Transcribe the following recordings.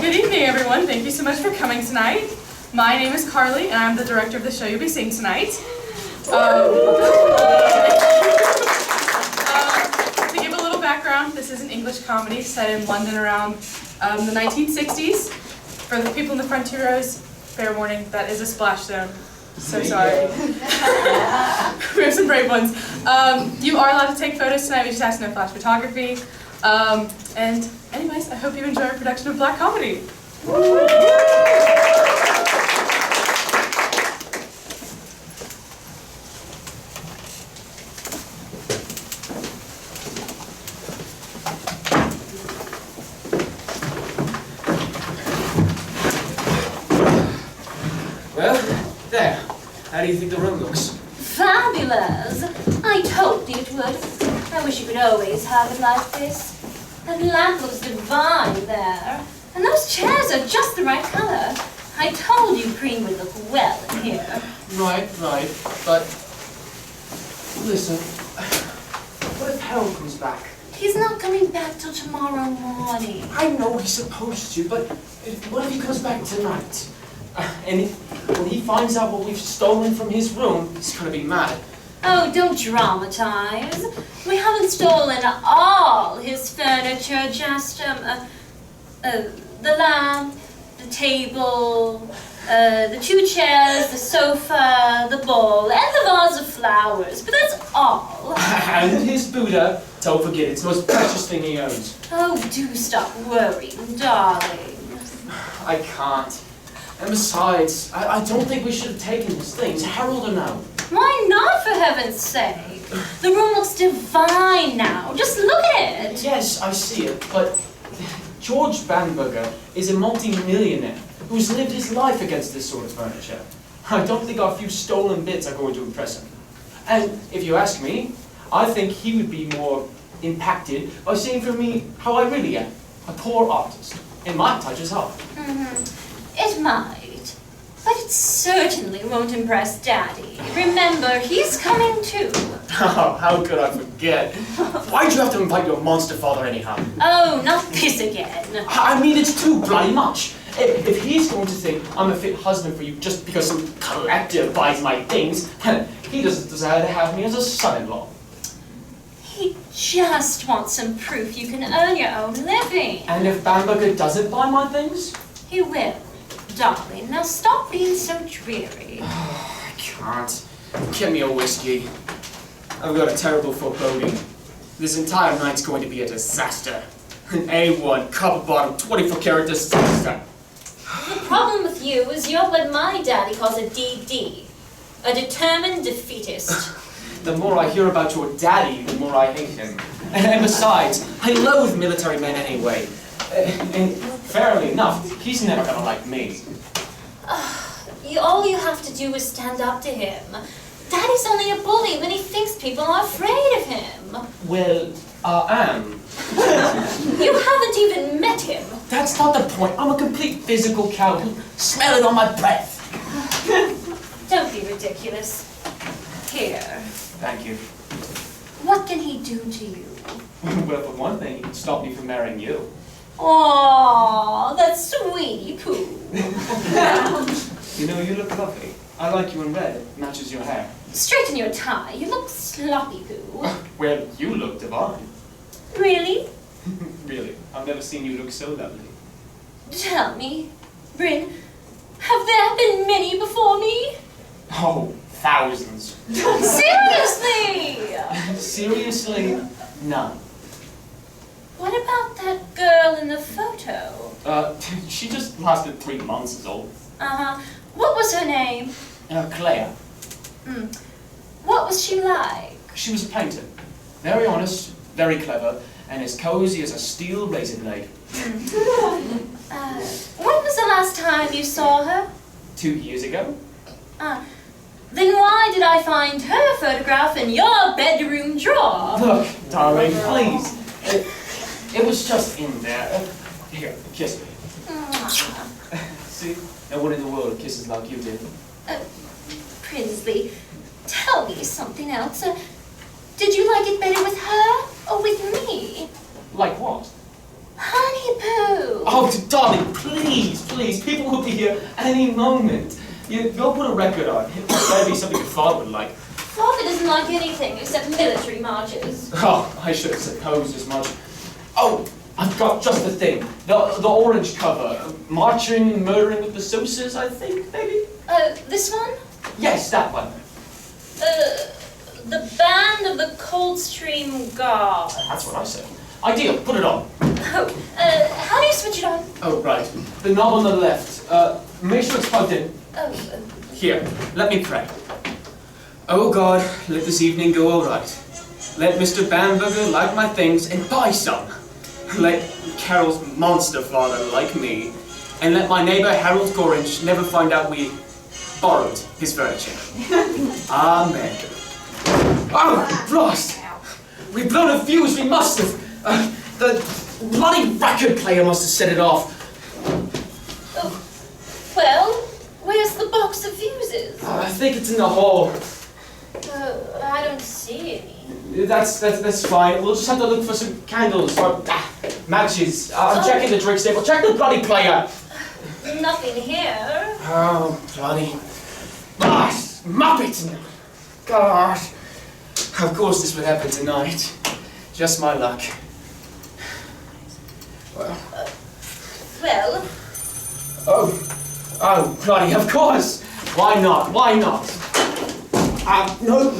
Good evening, everyone. Thank you so much for coming tonight. My name is Carly, and I'm the director of the show you'll be seeing tonight. To give a little background, this is an English comedy set in London around the 1960s. For the people in the frontier rows, fair warning, that is a splash zone. So sorry. We have some brave ones. You are allowed to take photos tonight. We just ask no flash photography. And anyways, I hope you enjoy our production of Black Comedy. Well, there. How do you think the room looks? Fabulous! I told you it would. I wish you could always have it like this. That lamp looks divine there. And those chairs are just the right color. I told you green would look well in here. Right. But listen, what if Harold comes back? He's not coming back till tomorrow morning. I know he's supposed to, but what if he comes back tonight? And when he finds out what we've stolen from his room, he's gonna be mad. Oh, don't dramatize. We haven't stolen all his furniture, just the lamp, the table, the two chairs, the sofa, the bowl, and the vase of flowers. But that's all. And his Buddha, don't forget, it's the most precious thing he owns. Oh, do stop worrying, darling. I can't. And besides, I don't think we should have taken his things. Harold will know. Why not, for heaven's sake? The room looks divine now. Just look at it. Yes, I see it, but George Bamberger is a multi-millionaire who's lived his life against this sort of furniture. I don't think our few stolen bits are going to impress him. And if you ask me, I think he would be more impacted by seeing from me how I really am, a poor artist. It might touch his heart. It might, but it certainly won't impress Daddy. Remember, he's coming too. Oh, how could I forget? Why'd you have to invite your monster father anyhow? Oh, not this again. I mean, it's too bloody much. If he's going to think I'm a fit husband for you just because some collector buys my things, he doesn't desire to have me as a son-in-law. He just wants some proof you can earn your own living. And if Bamberger doesn't buy my things? He will. Darling, now stop being so dreary. I can't. Get me a whiskey. I've got a terrible foreboding. This entire night's going to be a disaster. An A1, copper-bottom, 24-karat disaster. The problem with you is you're what my daddy calls a DD. A determined defeatist. The more I hear about your daddy, the more I hate him. And besides, I loathe military men anyway. And fairly enough, he's never gonna like me. All you have to do is stand up to him. Daddy's only a bully when he thinks people are afraid of him. Well, I am. You haven't even met him. That's not the point. I'm a complete physical coward. Smell it on my breath. Don't be ridiculous. Here. Thank you. What can he do to you? Well, for one thing, he can stop me from marrying you. Aww, that's sweetie poo. You know, you look lovely. I like you in red. It matches your hair. Straighten your tie. You look sloppy poo. Well, you look divine. Really? Really. I've never seen you look so lovely. Tell me, Bryn, have there been many before me? Oh, thousands. Seriously? Seriously? None. What about that girl in the photo? She just lasted 3 months is all. Uh-huh. What was her name? Claire. What was she like? She was a painter. Very honest, very clever, and as cozy as a steel razor blade. When was the last time you saw her? 2 years ago? Then why did I find her photograph in your bedroom drawer? Look, darling, please. It was just in there. Here, kiss me. See? No one in the world kisses like you did. Prinsley, tell me something else. Did you like it better with her or with me? Like what? Honey, Pooh! Oh, darling, please, please. People will be here any moment. You'll put a record on. It better be something your father would like. Father doesn't like anything except military marches. Oh, I should have supposed as much. Oh, I've got just the thing. The orange cover. Marching and murdering with the Sousas, I think, maybe? This one? Yes, that one. The Band of the Coldstream Guard. That's what I said. Ideal, put it on. Oh, how do you switch it on? Oh, right. The knob on the left. Make sure it's plugged in. Oh, Here, let me pray. Oh God, let this evening go all right. Let Mr. Bamberger like my things and buy some. Let Carol's monster father like me. And let my neighbor Harold Gorringe never find out we borrowed his furniture. Amen. Oh, blast! We've blown a fuse, we must have. The bloody record player must have set it off. oh. Well, where's the box of fuses? I think it's in the hall. I don't see any. That's fine. We'll just have to look for some candles or matches. I'm checking the drink table. Check the bloody player. Nothing here. Oh, bloody Muppet! Gosh. Of course this would happen tonight. Just my luck. Well. Well, Oh, bloody, of course. Why not? Why not? No.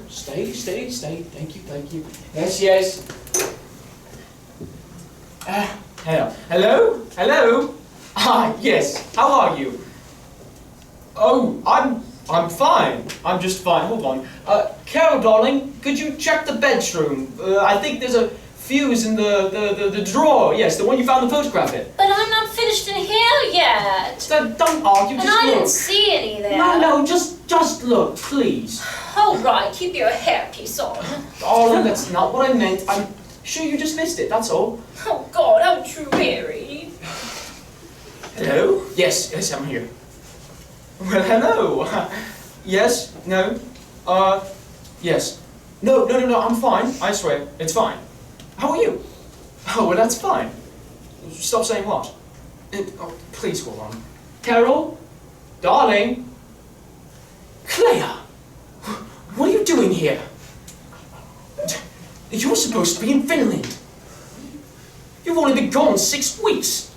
Stay. Thank you. Yes. Hello? Ah, yes. How are you? Oh, I'm fine. I'm just fine. Hold on. Carol, darling, could you check the bedroom? I think there's a fuse in the drawer. Yes, the one you found the photograph in. but I'm not finished in here yet. Don't argue, And just I look. didn't see any there. No, just look, please. All right, keep your hairpiece on. Darling, that's not what I meant. I'm sure you just missed it, that's all. Oh God, how dreary. Hello? Yes, I'm here. Well, hello. Yes, no, yes. No, I'm fine, I swear, it's fine. How are you? Oh, well, that's fine. Stop saying what? Oh, please go on. Carol? Darling? Claire? What are you doing here? You're supposed to be in Finland. You've only been gone 6 weeks.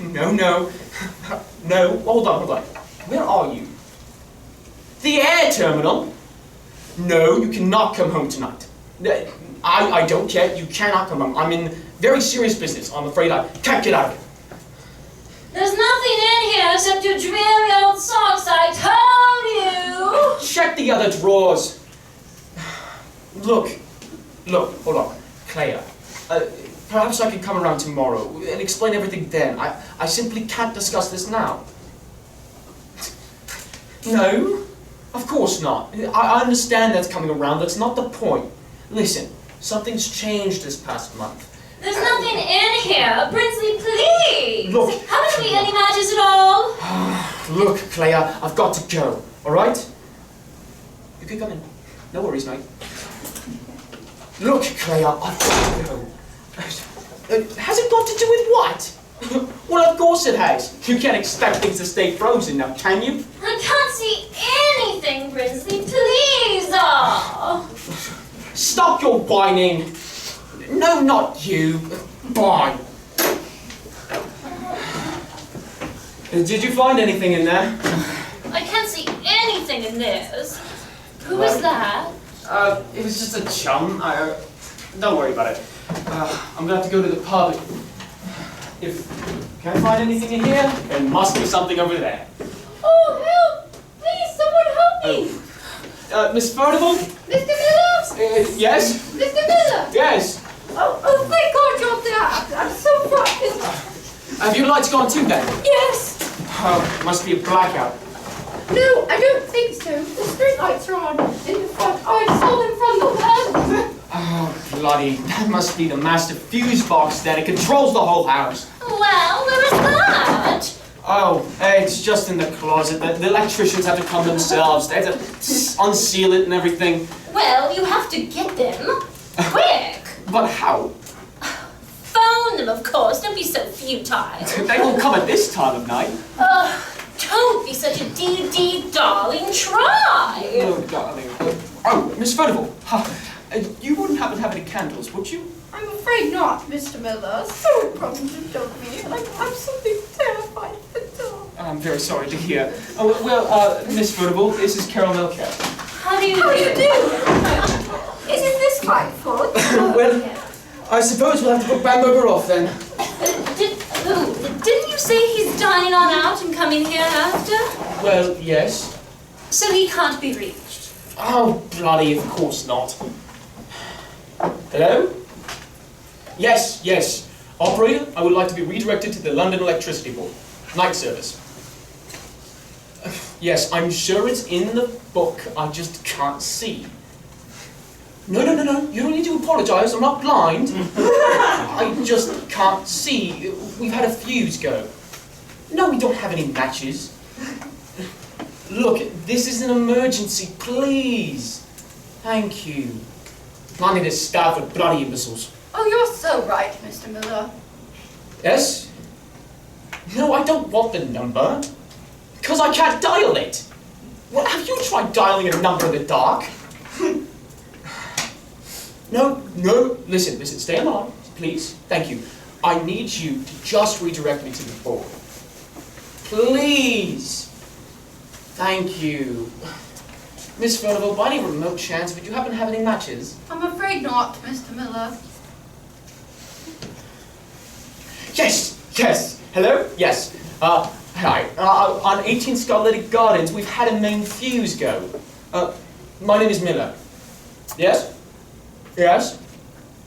No, hold on. Where are you? The air terminal? No, you cannot come home tonight. I don't care, you cannot come home. I'm in very serious business. I'm afraid I can't get out of it. There's nothing in here except your dreary old socks, I told you! Check the other drawers. Look, hold on. Claire, perhaps I can come around tomorrow and explain everything then. I simply can't discuss this now. No, of course not. I understand that's coming around. That's not the point. Listen, something's changed this past month. There's nothing in here. Brinsley, please! Look. Haven't we any matches at all? Look, Claire, I've got to go, alright? You can come in. No worries, mate. Look, Claire, I've got to go. Has it got to do with what? Well, of course it has. You can't expect things to stay frozen now, can you? I can't see anything, Brinsley, please! Stop your whining. No, not you. Bye. Did you find anything in there? I can't see anything in this. Who is that? It was just a chum. Don't worry about it. I'm gonna have to go to the pub. If can't find anything in here, there must be something over there. Oh, help! Please, someone help me! Miss Furnival? Mr. Miller! Yes? Mr. Miller! Yes. Oh, thank God you're there! I'm so frightened! Have your lights gone too then? Yes! Oh, it must be a blackout. No, I don't think so. The street lights are on. In fact, I saw them from the van. Oh, bloody. That must be the master fuse box then. It controls the whole house. Well, where is that? Oh, it's just in the closet. The electricians have to come themselves. They have to unseal it and everything. Well, you have to get them. Quick! But how? Phone them, of course. Don't be so futile. They won't come at this time of night. Don't be such a dee-dee darling. Try. Oh, darling. Oh, Miss Furnival, you wouldn't happen to have any candles, would you? I'm afraid not, Mr. Miller. So important to told me. Like, I'm something terrified of the dark. I'm very sorry to hear. Oh, well, Miss Furnival, this is Carol Melcat. How do you do? Isn't this quite full? Well, I suppose we'll have to put Bamberger off then. Didn't you say he's dining on out and coming here after? Well, yes. So he can't be reached. Oh, bloody, of course not. Hello? Yes, yes. Operator, I would like to be redirected to the London Electricity Board. Night service. Yes, I'm sure it's in the book, I just can't see. No, you don't need to apologise, I'm not blind. I just can't see. We've had a fuse go. No, we don't have any matches. Look, this is an emergency, please. Thank you. Minding this staff with bloody imbeciles. Oh, you're so right, Mr. Miller. Yes? No, I don't want the number. Because I can't dial it. Well, have you tried dialing a number in the dark? No, listen, stay on the line, please. Thank you. I need you to just redirect me to the board. Please. Thank you. Miss Furnival, by any remote chance, would you happen to have any matches? I'm afraid not, Mr. Miller. Yes. Hello? Yes. Hi. On 18 Scarletic Gardens, we've had a main fuse go. My name is Miller. Yes?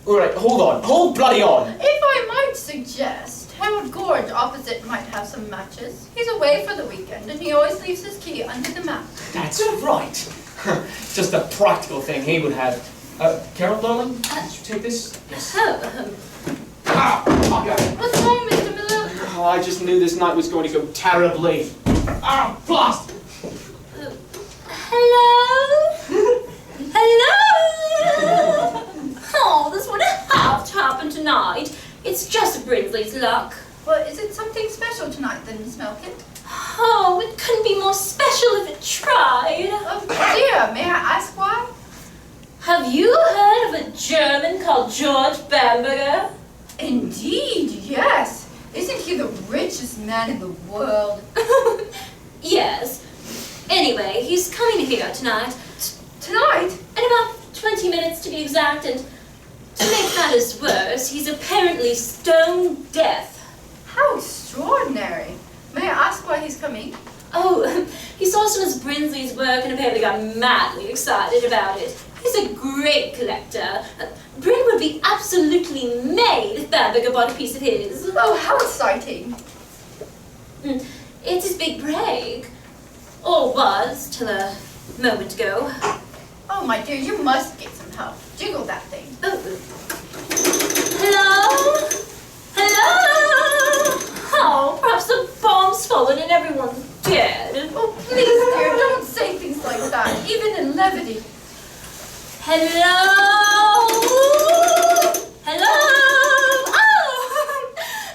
All right, hold on. Hold bloody on. If I might suggest, Harold Gorge opposite might have some matches. He's away for the weekend, and he always leaves his key under the mat. That's right. Just a practical thing he would have. Carol, darling, did you take this? Yes. What's wrong, Mr. Miller? Oh, I just knew this night was going to go terribly. Blast! Hello? Oh, this wouldn't have to happen tonight. It's just Brinsley's luck. Well, is it something special tonight then, Miss Melkett? Oh, it couldn't be more special if it tried. Oh dear, may I ask why? Have you heard of a German called George Bamberger? Indeed, yes. Isn't he the richest man in the world? Yes. Anyway, he's coming here tonight. Tonight? In about 20 minutes to be exact, and to make matters worse, he's apparently stone deaf. How extraordinary. May I ask why he's coming? Oh, he saw some of Brinsley's work and apparently got madly excited about it. He's a great collector. Bryn would be absolutely made if Bamberger bought a piece of his. Oh, how exciting. It's his big break. Or was, till a moment ago. Oh, my dear, you must get some help. Jiggle that thing. Oh. Hello? Oh, perhaps the bomb's fallen and everyone's dead. Oh, please, dear, don't say things like that, even in levity. Hello? Oh!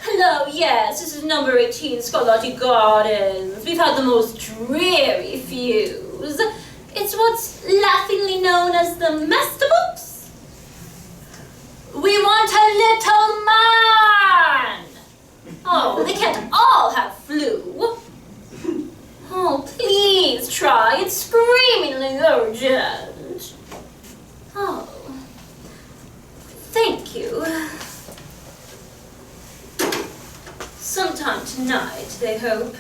Hello, yes, this is number 18 Scarlatti Gardens. We've had the most dreary fuse. It's what's laughingly known as the master box. We want a little man! Oh, they can't all have flu. Oh, please try. It's screamingly urgent. Oh, thank you. Sometime tonight, they hope.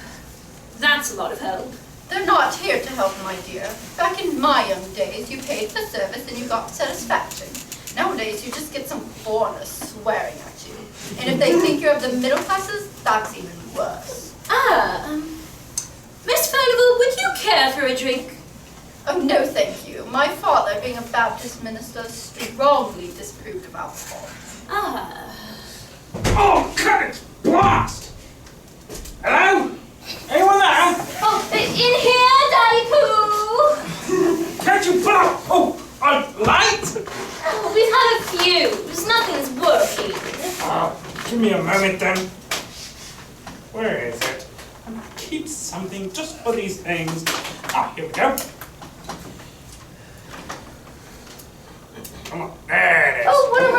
That's a lot of help. They're not here to help, my dear. Back in my young days, you paid for service and you got satisfaction. Nowadays, you just get some foreigner swearing at you. And if they think you're of the middle classes, that's even worse. Miss Furnival, would you care for a drink? Oh, no, thank you. My father, being a Baptist minister, strongly disapproved of alcohol. Oh, cut it! Blast! Hello? Anyone there? Oh, in here, Daddy Pooh! Can't you put up, a light? Oh, we've had a fuse. Nothing's working. Give me a moment then. Where is it? I keep something just for these things. Ah, here we go. Come on, there it is. Oh, what a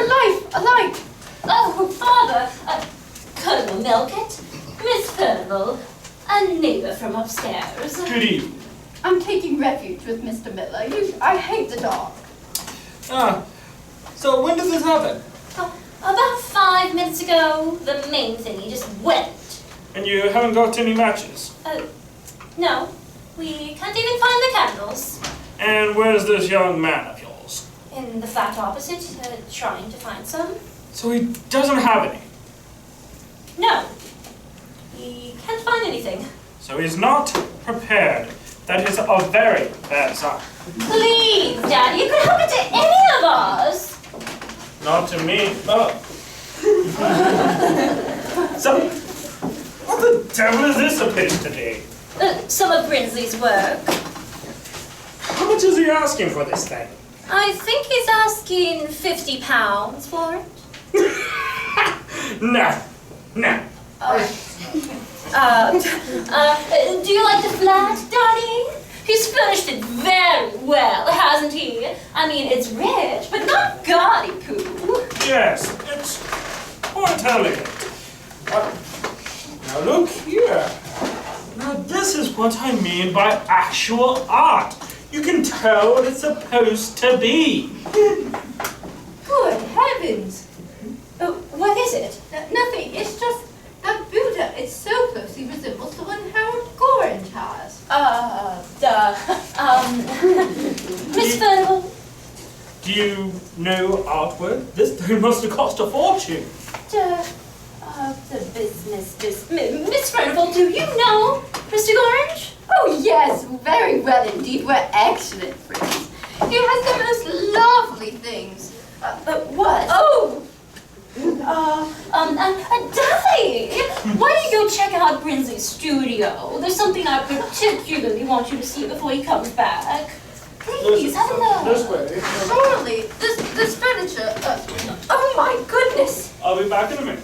light! Oh, Father, Colonel Melkett, Miss Furnivall, a neighbor from upstairs. Good evening. I'm taking refuge with Mr. Miller. I hate the dog. Ah, so when did this happen? About 5 minutes ago, the main thingy just went. And you haven't got any matches? No, we can't even find the candles. And where's this young man of yours? In the flat opposite, trying to find some. So he doesn't have any. No, we can't find anything. So he's not prepared. That is a very bad sign. Please, Daddy, it could happen to any of us. Not to me. Oh. So, what the devil is this supposed to be? Some of Brinsley's work. How much is he asking for this thing? I think he's asking £50 for it. No. Do you like the flat, Daddy? He's furnished it very well, hasn't he? I mean, it's rich, but not gaudy poo. Yes, it's quite elegant. Now look here. Now this is what I mean by actual art. You can tell what it's supposed to be. Good heavens! What is it? Nothing. It's just that Buddha. It so closely resembles the one Howard Gorringe has. Miss Furnivall? Do you know artwork? This thing must have cost a fortune. Miss Furnivall, do you know Mr. Gorringe? Oh yes, very well indeed. We're excellent friends. He has the most lovely things. What? Oh! Daddy! Why don't you go check out Brinsley's studio? There's something I particularly want you to see before he comes back. Please, have a look. This way. Surely, this furniture. Oh my goodness! I'll be back in a minute.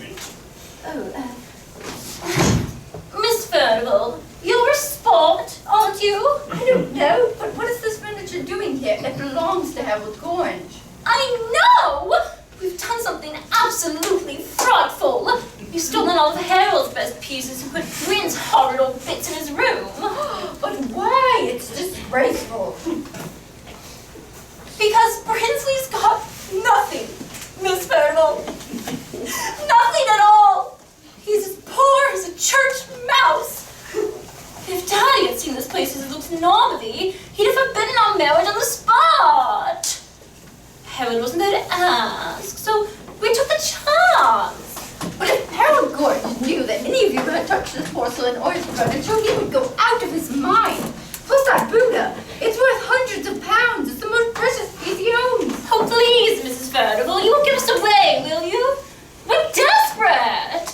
Miss Furnivall, you're a sport, aren't you? I don't know, but what is this furniture doing here? It belongs to Howard Gorringe. I know! We've done something absolutely frightful. You've stolen all of Harold's best pieces and put Bryn's horrid old bits in his room. But why? It's disgraceful. Because Brinsley's got nothing, Miss Furnivall. Nothing at all. He's as poor as a church mouse. If Daddy had seen this place as it looks in Normandy, he'd have forbidden our marriage on the spot. Harold wasn't there to ask, so we took the chance. But if Harold Gorringe knew that any of you had touched this porcelain or his furniture, he would go out of his mind. Plus that Buddha, it's worth hundreds of pounds. It's the most precious piece he owns. Oh, please, Mrs. Furnivall, you won't give us away, will you? We're desperate.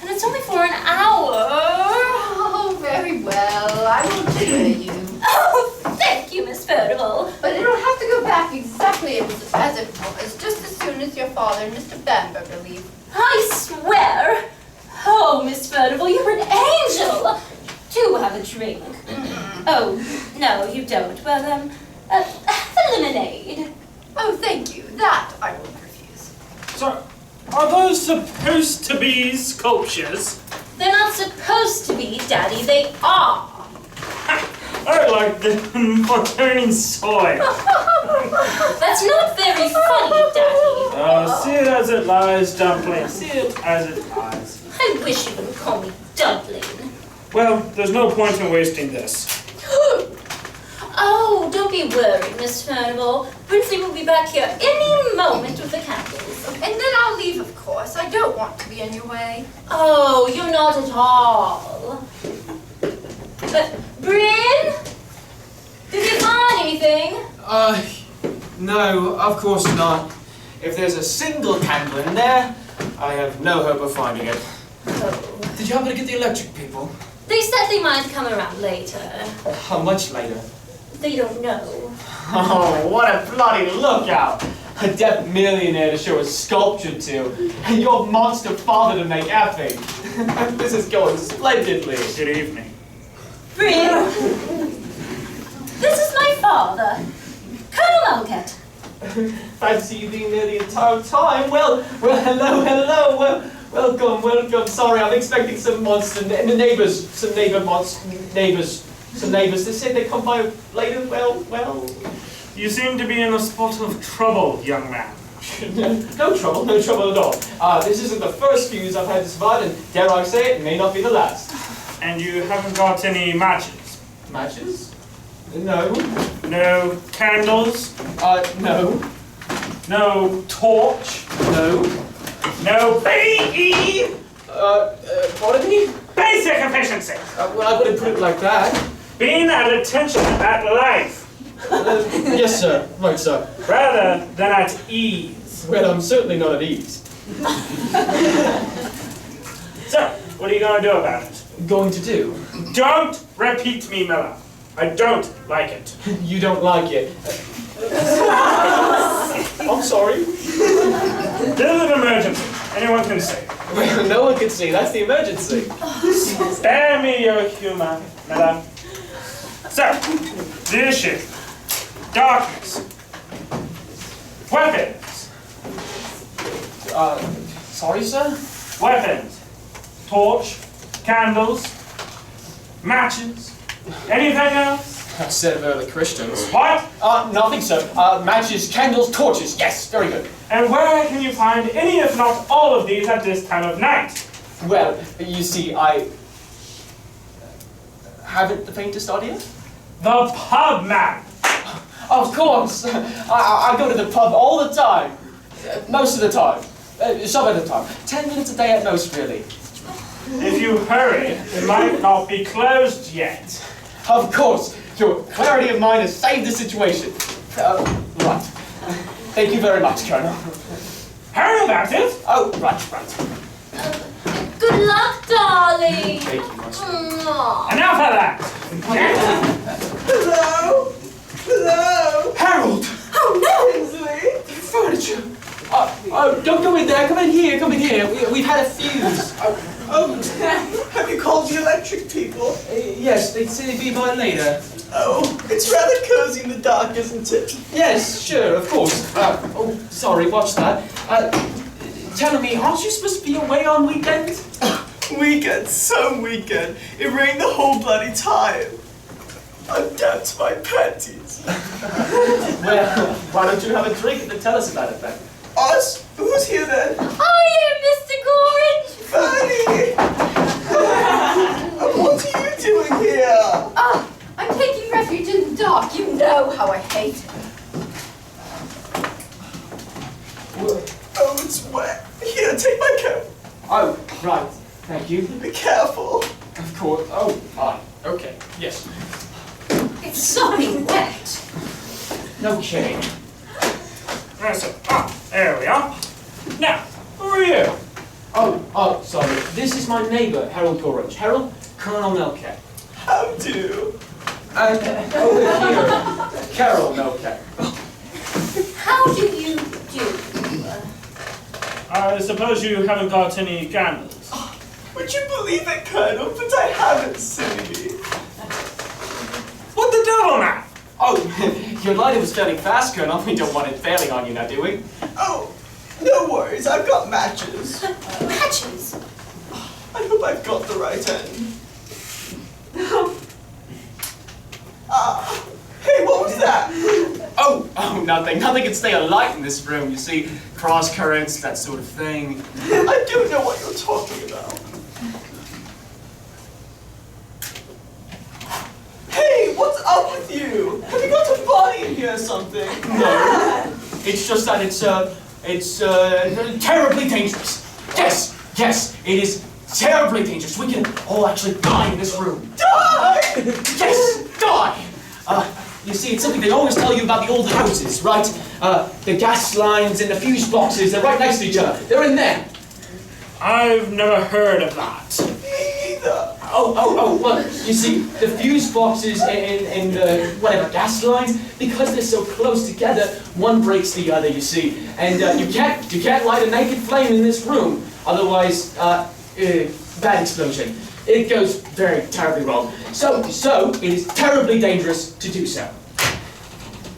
And it's only for an hour. Oh, very well. I won't betray you. Oh, thank you, Miss Furnivall. But it'll have to go back exactly as it was, just as soon as your father and Mr. Bamberger leave. I swear. Oh, Miss Furnivall, you're an angel. Do have a drink. Oh, no, you don't. Well, have a lemonade. Oh, thank you. That I won't refuse. So, are those supposed to be sculptures? They're not supposed to be, Daddy. They are. I like them for turning soy. That's not very funny, Daddy. See it as it lies, Dumpling. See it as it lies. I wish you wouldn't call me Dumpling. Well, there's no point in wasting this. Oh, don't be worried, Miss Furnivall. Brinsley will be back here any moment with the candles. And then I'll leave, of course. I don't want to be in your way. Oh, you're not at all. Bryn? Did you find anything? No, of course not. If there's a single candle in there, I have no hope of finding it. Oh. Did you happen to get the electric people? They said they might come around later. How much later? They don't know. Oh, what a bloody lookout! a deaf millionaire to show a sculpture to, and your monster father to make happy. This is going splendidly. Good evening. Brim, this is my father, Colonel Elgett. Fancy you being there the entire time? Well, hello. Welcome. Sorry, I'm expecting some neighbors. They said they'd come by later. Well. You seem to be in a spot of trouble, young man. No trouble at all. This isn't the first fuse I've had to survive, and dare I say it may not be the last. And you haven't got any matches? Matches? No. No candles? No. No torch? No. No BE? Pardon me? Basic efficiency! Well, I wouldn't put it like that. Being at attention at life, Yes, sir. Right, sir. rather than at ease. Well, I'm certainly not at ease. So, what are you going to do about it? Going to do? Don't repeat me, Miller. I don't like it. You don't like it. I'm sorry. This is an emergency. Anyone can see. Well, no one can see. That's the emergency. Spare me your humor, Miller. So, the issue. Darkness. Weapons. Sorry, sir? Weapons. Torch. Candles. Matches. Anything else? I said of early Christians. What? Nothing, sir. Matches, candles, torches. Yes, very good. And where can you find any, if not all of these at this time of night? Well, you see, I haven't the faintest idea. The pub, man. Of course. I go to the pub all the time. Most of the time. Some of the time. 10 minutes a day at most, really. If you hurry, it might not be closed yet. Of course. Your clarity of mind has saved the situation. Right. Thank you very much, Colonel. Hurry about it. Oh, right. Good luck, darling. Thank you, much. Mwah. Enough of that. Hello? Harold! Oh no! Kingsley? Furniture! Don't go in there. Come in here. We've had a fuse. Oh, have you called the electric people? Yes, they say they'd be by later. Oh, it's rather cozy in the dark, isn't it? Yes, sure, of course. Sorry, watch that. Tell me, aren't you supposed to be away on weekend? Weekend, some weekend. It rained the whole bloody time. I'm down to my panties. Well, why don't you have a drink and tell us about it then? Us? Who's here then? Oh, yeah, Mr. Gorringe. Fanny! What are you doing here? I'm taking refuge in the dark. You know how I hate it. Oh, it's wet. Here, take my coat. Oh, right. Thank you. Be careful. Of course. Oh, fine. Okay. Yes. It's sopping wet. No kidding. So, there we are. Now, who are you? Oh, sorry. This is my neighbor, Harold Gorringe. Harold, Colonel Melcat. How do? And over here, Carol Melcat. How do you do? I suppose you haven't got any candles. Would you believe it, Colonel? But I haven't, silly. What the devil, man? Oh, your lighter was failing fast, Colonel. We don't want it failing on you now, do we? Oh, no worries. I've got matches. Matches. I hope I've got the right end. Hey, what was that? Oh, nothing. Nothing can stay alight in this room. You see, cross currents, that sort of thing. I don't know what you're talking about. Hey, what's up with you? Have you got a body in here or something? No, it's just that it's terribly dangerous. Yes, it is terribly dangerous. We can all actually die in this room. Die! Yes, die! You see, it's something they always tell you about the old houses, right? The gas lines and the fuse boxes, they're right next to each other. They're in there. I've never heard of that. Me either. Well, you see, the fuse boxes and the, whatever, gas lines, because they're so close together, one breaks the other, you see. And you can't light a naked flame in this room, otherwise, bad explosion. It goes very terribly wrong. So it is terribly dangerous to do so.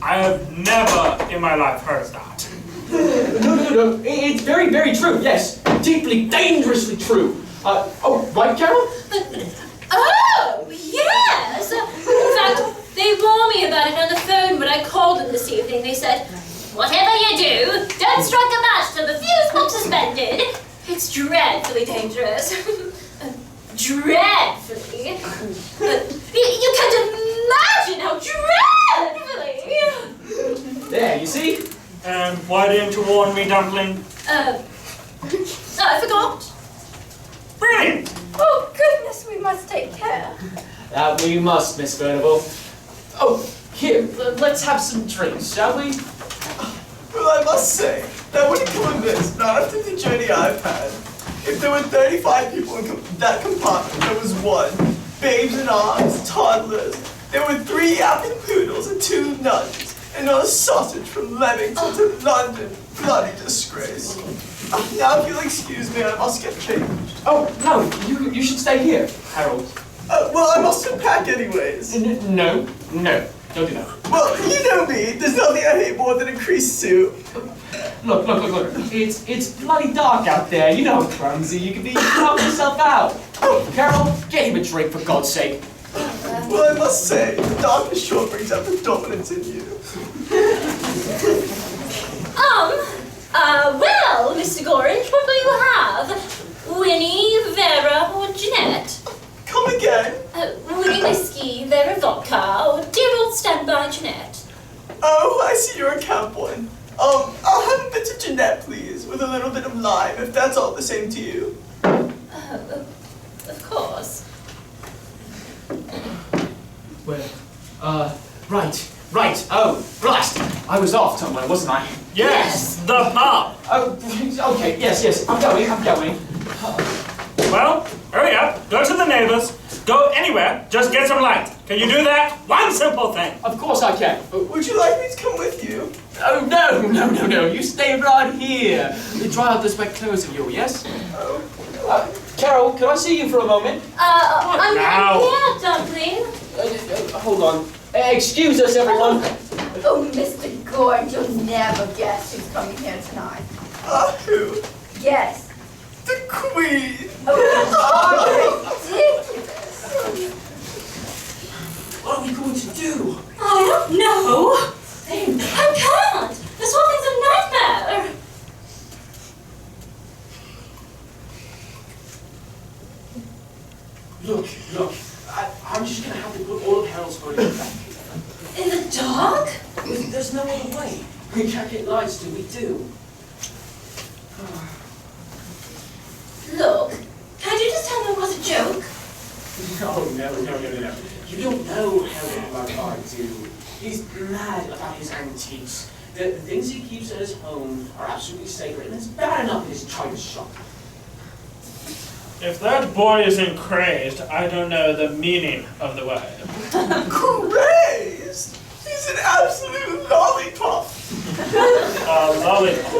I have never in my life heard of that. No. It's very, very true, yes. Deeply, dangerously true. Right, Carol? Oh, yes! In fact, they warned me about it on the phone when I called them this evening. They said, whatever you do, don't strike a match till the fuse box is suspended. It's dreadfully dangerous. Dreadfully. You can't imagine how dreadfully. There, you see? And why didn't you warn me, Dumpling? I forgot. Brilliant! Oh, goodness, we must take care. We must, Miss Furnival. Oh, here, let's have some drinks, shall we? Well, I must say, that wouldn't come amiss, not after the journey I've had. If there were 35 people in that compartment, there was one. Babes in arms, toddlers. There were 3 yapping poodles and 2 nuns. And not a sausage from Leamington to London. Bloody disgrace. Now, if you'll excuse me, I must get changed. Oh, no, you should stay here, Harold. Well, I must unpack anyways. No, don't do that. Well, you know me. There's nothing I hate more than a creased suit. Look. It's bloody dark out there. You know, clumsy. You could be knocking yourself out. Carol, get him a drink, for God's sake. Well, I must say, the darkness sure brings out the dominance in you. Well, Mr. Gorringe, what will you have? Winnie, Vera, or Jeanette? Come again? Winnie whiskey, Vera vodka, or dear old standby Jeanette? Oh, I see you're a camp one. I'll have a bit of Jeanette, please, with a little bit of lime, if that's all the same to you. Of course. Well, right. Oh, blast! I was off somewhere, wasn't I? Yes, the pub. Oh, okay, yes, I'm going. Well, hurry up, go to the neighbors, go anywhere, just get some light. Can you do that? One simple thing. Of course I can. Would you like me to come with you? Oh, no, you stay right here. Dry out this wet clothes of yours, yes? Carol, can I see you for a moment? I'm now. here, Dumpling. Hold on. Excuse us, everyone. Oh, Mr. Gorge, you'll never guess who's coming here tonight. Who? Yes. The Queen. Oh, ridiculous. What are we going to do? I don't know. I can't. This whole thing's a nightmare. Look. I'm just going to have to put all of Harold's photos back. In the dark? There's no other way. We can't get lights till we do. Look, can't you just tell me it was a joke? No. You don't know Harold like I do. He's mad about his antiques. The things he keeps at his home are absolutely sacred, and it's bad enough in his china shop. If that boy isn't crazed, I don't know the meaning of the word. Crazed? He's an absolute lollipop. Lollipop.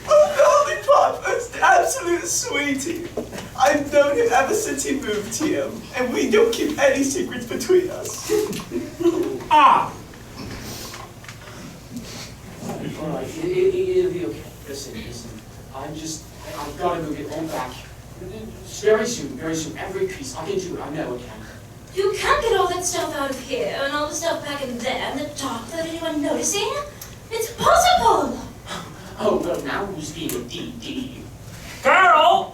A lollipop, an absolute sweetie. I've known him ever since he moved here, and we don't keep any secrets between us. Ah! Alright, it'll be okay. Listen. I've got to move it all back. Very soon, every piece. I can do it, I know I can. You can't get all that stuff out of here and all the stuff back in there in the dark without anyone noticing. It's possible. Oh, well, now who's being a DD? Carol!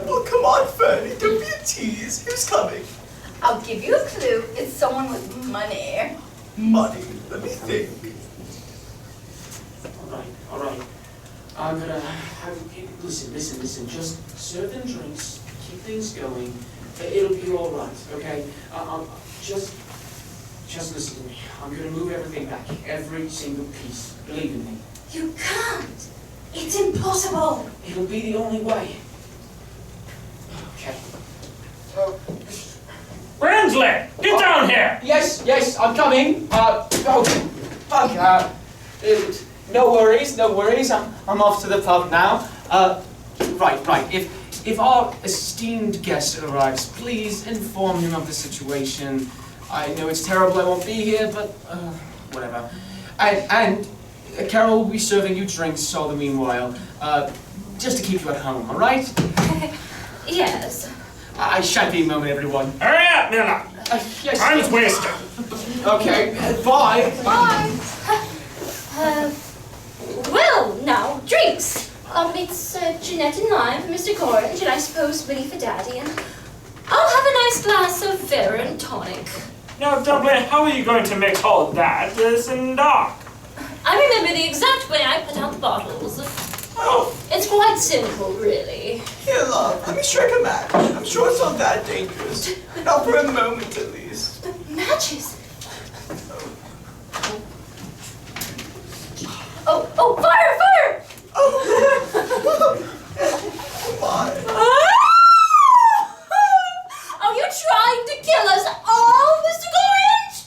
Oh, come on, Fernie, don't be a tease. Who's coming? I'll give you a clue. It's someone with money. Money. Let me think. All right. I'm gonna have, listen, just serve them drinks, keep things going, it'll be all right, okay? Just listen to me. I'm gonna move everything back, every single piece, believe in me. You can't. It's impossible. It'll be the only way. Okay. Brinsley, get down here! Yes, I'm coming. No worries. I'm off to the pub now. Right. If our esteemed guest arrives, please inform him of the situation. I know it's terrible I won't be here, but whatever. And Carol will be serving you drinks all the meanwhile, just to keep you at home, all right? Yes. I shan't be a moment, everyone. Hurry up, Miller! Yes. Time's wasted. Okay, bye. Bye. Well, now, drinks. It's Jeanette and lime for Mr. Orange, and I suppose Willie for Daddy, and I'll have a nice glass of Vera and tonic. Now, Dublin, how are you going to mix all that in dark? I remember the exact way I put out the bottles. Oh, It's quite simple, really. here, love. Let me strike a match. I'm sure it's not that dangerous. Not for a moment, at least. Matches. Oh, fire! Oh, my. Are you trying to kill us all, Mr. Orange?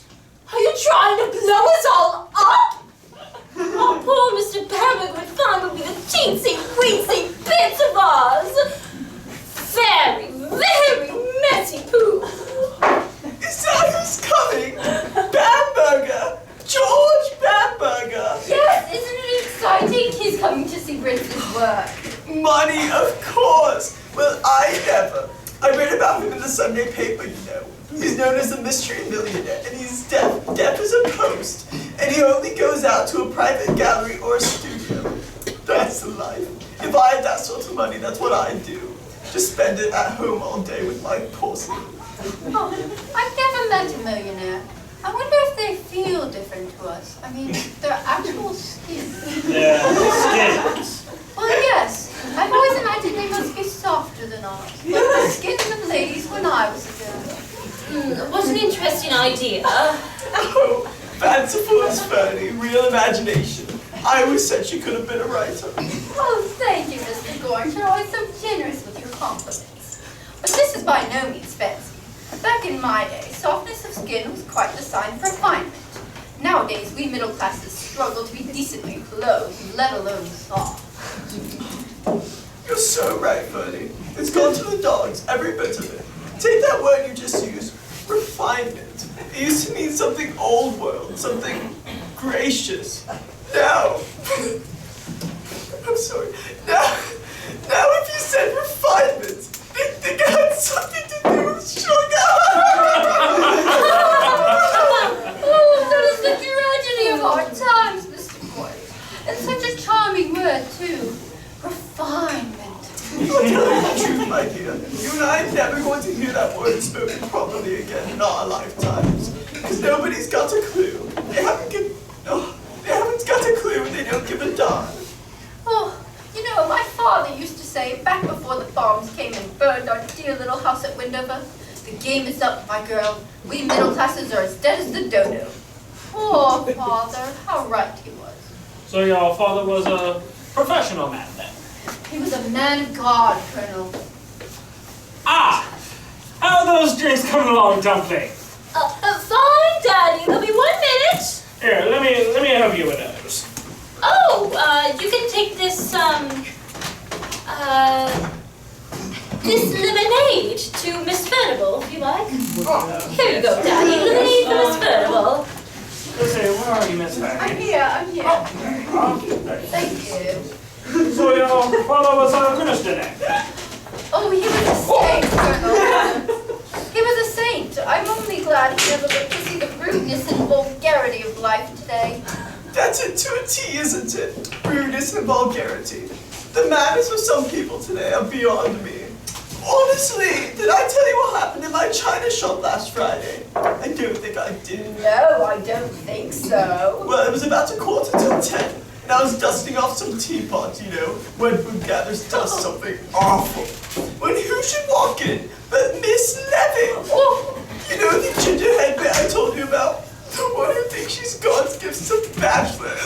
Are you trying to blow us all up? Oh, poor Mr. Pamuk would find would be the teensy-weensy bits of ours. Very, very messy poo. Is that who's coming? Bamberger! George Bamberger! Yes, isn't it exciting? He's coming to see Brinsley's work. Money, of course! Well, I read about him in the Sunday paper, you know. He's known as the mystery millionaire, and he's deaf as a post. And he only goes out to a private gallery or a studio. That's the life. If I had that sort of money, that's what I'd do. Just spend it at home all day with my porcelain. Oh, I've never met a millionaire. I wonder if they feel different to us. I mean, their actual skin. Yeah, skins. Well, yes. I've always imagined they must be softer than ours. Like the skins of ladies when I was a girl. What an interesting idea. Oh, fanciful as Fernie, real imagination. I always said she could have been a writer. Oh, thank you, Mr. Gorge. You're always so generous with your compliments. But this is by no means fancy. Back in my day, softness of skin was quite the sign of refinement. Nowadays, we middle classes struggle to be decently clothed, let alone soft. You're so right, Fernie. It's gone to the dogs, every bit of it. Take that word you just used, refinement. It used to mean something old world, something gracious. Now, I'm sorry. Now if you said refinement, they think it had something to do with sugar. Oh, that is the tragedy of our times, Mr. Gorge. And such a charming word, too. Refinement. I'll tell you the truth, my dear. You and I are never going to hear that word spoken properly again in our lifetimes. Because nobody's got a clue. They haven't got a clue and they don't give a darn. Oh, you know, my father used to say, back before the bombs came and burned our dear little house at Windover, the game is up, my girl. We middle classes are as dead as the dodo. Poor father, how right he was. So your father was a professional man then? He was a man of God, Colonel. Ah! How are those drinks coming along, Dumpling? Fine, Daddy. There'll be 1 minute. Here, let me help you with those. Oh, you can take this, this lemonade to Miss Furnival, if you like. Here you go, Daddy. Lemonade for Miss Furnival. Let's see, where are you, Miss Fanny? I'm here. Oh, Thank you. so your father was a Christian then? Oh, he was a saint, Colonel. He was a saint. I'm only glad he never lived to see the rudeness and vulgarity of life today. That's it to a T, isn't it? Rudeness and vulgarity. The manners of some people today are beyond me. Honestly, did I tell you what happened in my china shop last Friday? I don't think I did. No, I don't think so. Well, it was about 10:15, and I was dusting off some teapots, you know, when food gathers dust something awful. When who should walk in but Miss Levitt? Oh, You know the gingerhead bit I told you about? The one who thinks she's God's gift to bachelors.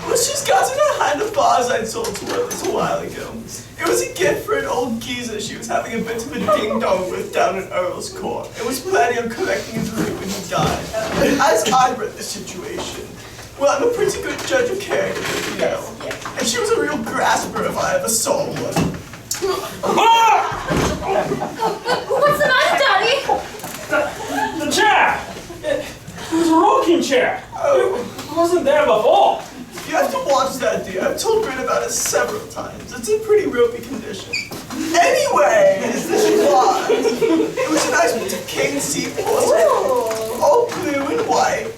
Well, she's got in her hand a vase I'd sold to her a little while ago. It was a gift for an old geezer she was having a bit of a ding-dong with down in Earl's Court. It was planning on collecting his loot when he died. As I read the situation, well, I'm a pretty good judge of character, you know. And she was a real grasper if I ever saw one. What's the matter, Daddy? The chair! It was a rocking chair. Oh. It wasn't there before. You have to watch that, dear. I've told Grin about it several times. It's in pretty ropey condition. Anyways, this was. It was a nice bit of cane seat porcelain, all blue and white.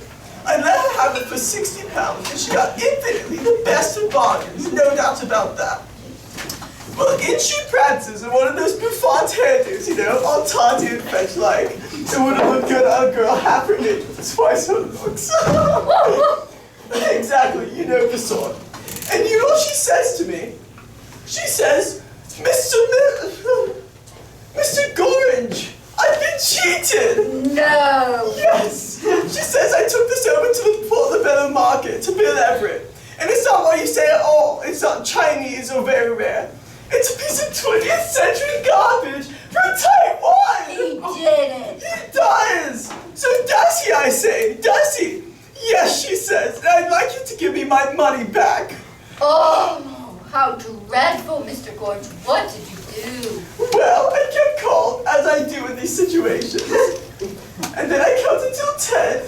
I let her have it for £60, and she got infinitely the best of bargains, no doubt about that. Well, in she prances in one of those bouffant hairdos, you know, all tawny and French-like. It would have looked good on a girl half her age with twice her looks. Exactly, you know the sort. And you know what she says to me? She says, Mr. Gorringe, I've been cheated! No! Yes! She says I took this over to the Portobello Market to Bill Everett. And it's not what you say at all. It's not Chinese or very rare. It's a piece of 20th century garbage from Taiwan! He didn't! He does! So does he, I say? Does he? Yes, she says, and I'd like you to give me my money back. Oh, how dreadful, Mr. Gorge. What did you do? Well, I kept calm, as I do in these situations. And then I counted till 10.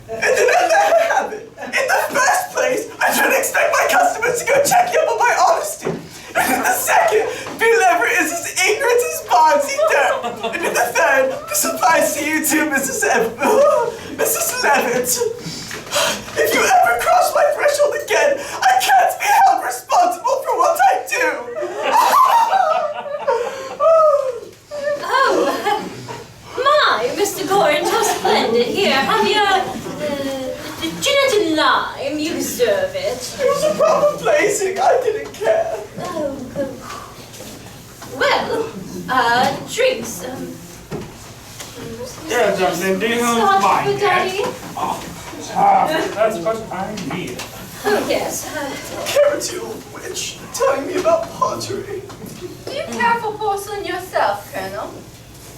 And then I let her have it. In the first place, I shouldn't expect my customers to go checking up on my honesty. And in the second, Bill Everett is as ignorant as Barnsey dirt. And in the third, this applies to you too, Mrs. Levitt. If you ever cross my threshold again, I can't be held responsible for what I do. Oh, my, Mr. Gorringe, how splendid. Here, have your gin and lime. You deserve it. It was a proper placing. I didn't care. Well, drinks. Yeah, Dublin, do you have Scotch wine for yet? Daddy? That's what I need. Oh, yes. Carrot witch telling me about pottery. Do you care for porcelain yourself, Colonel?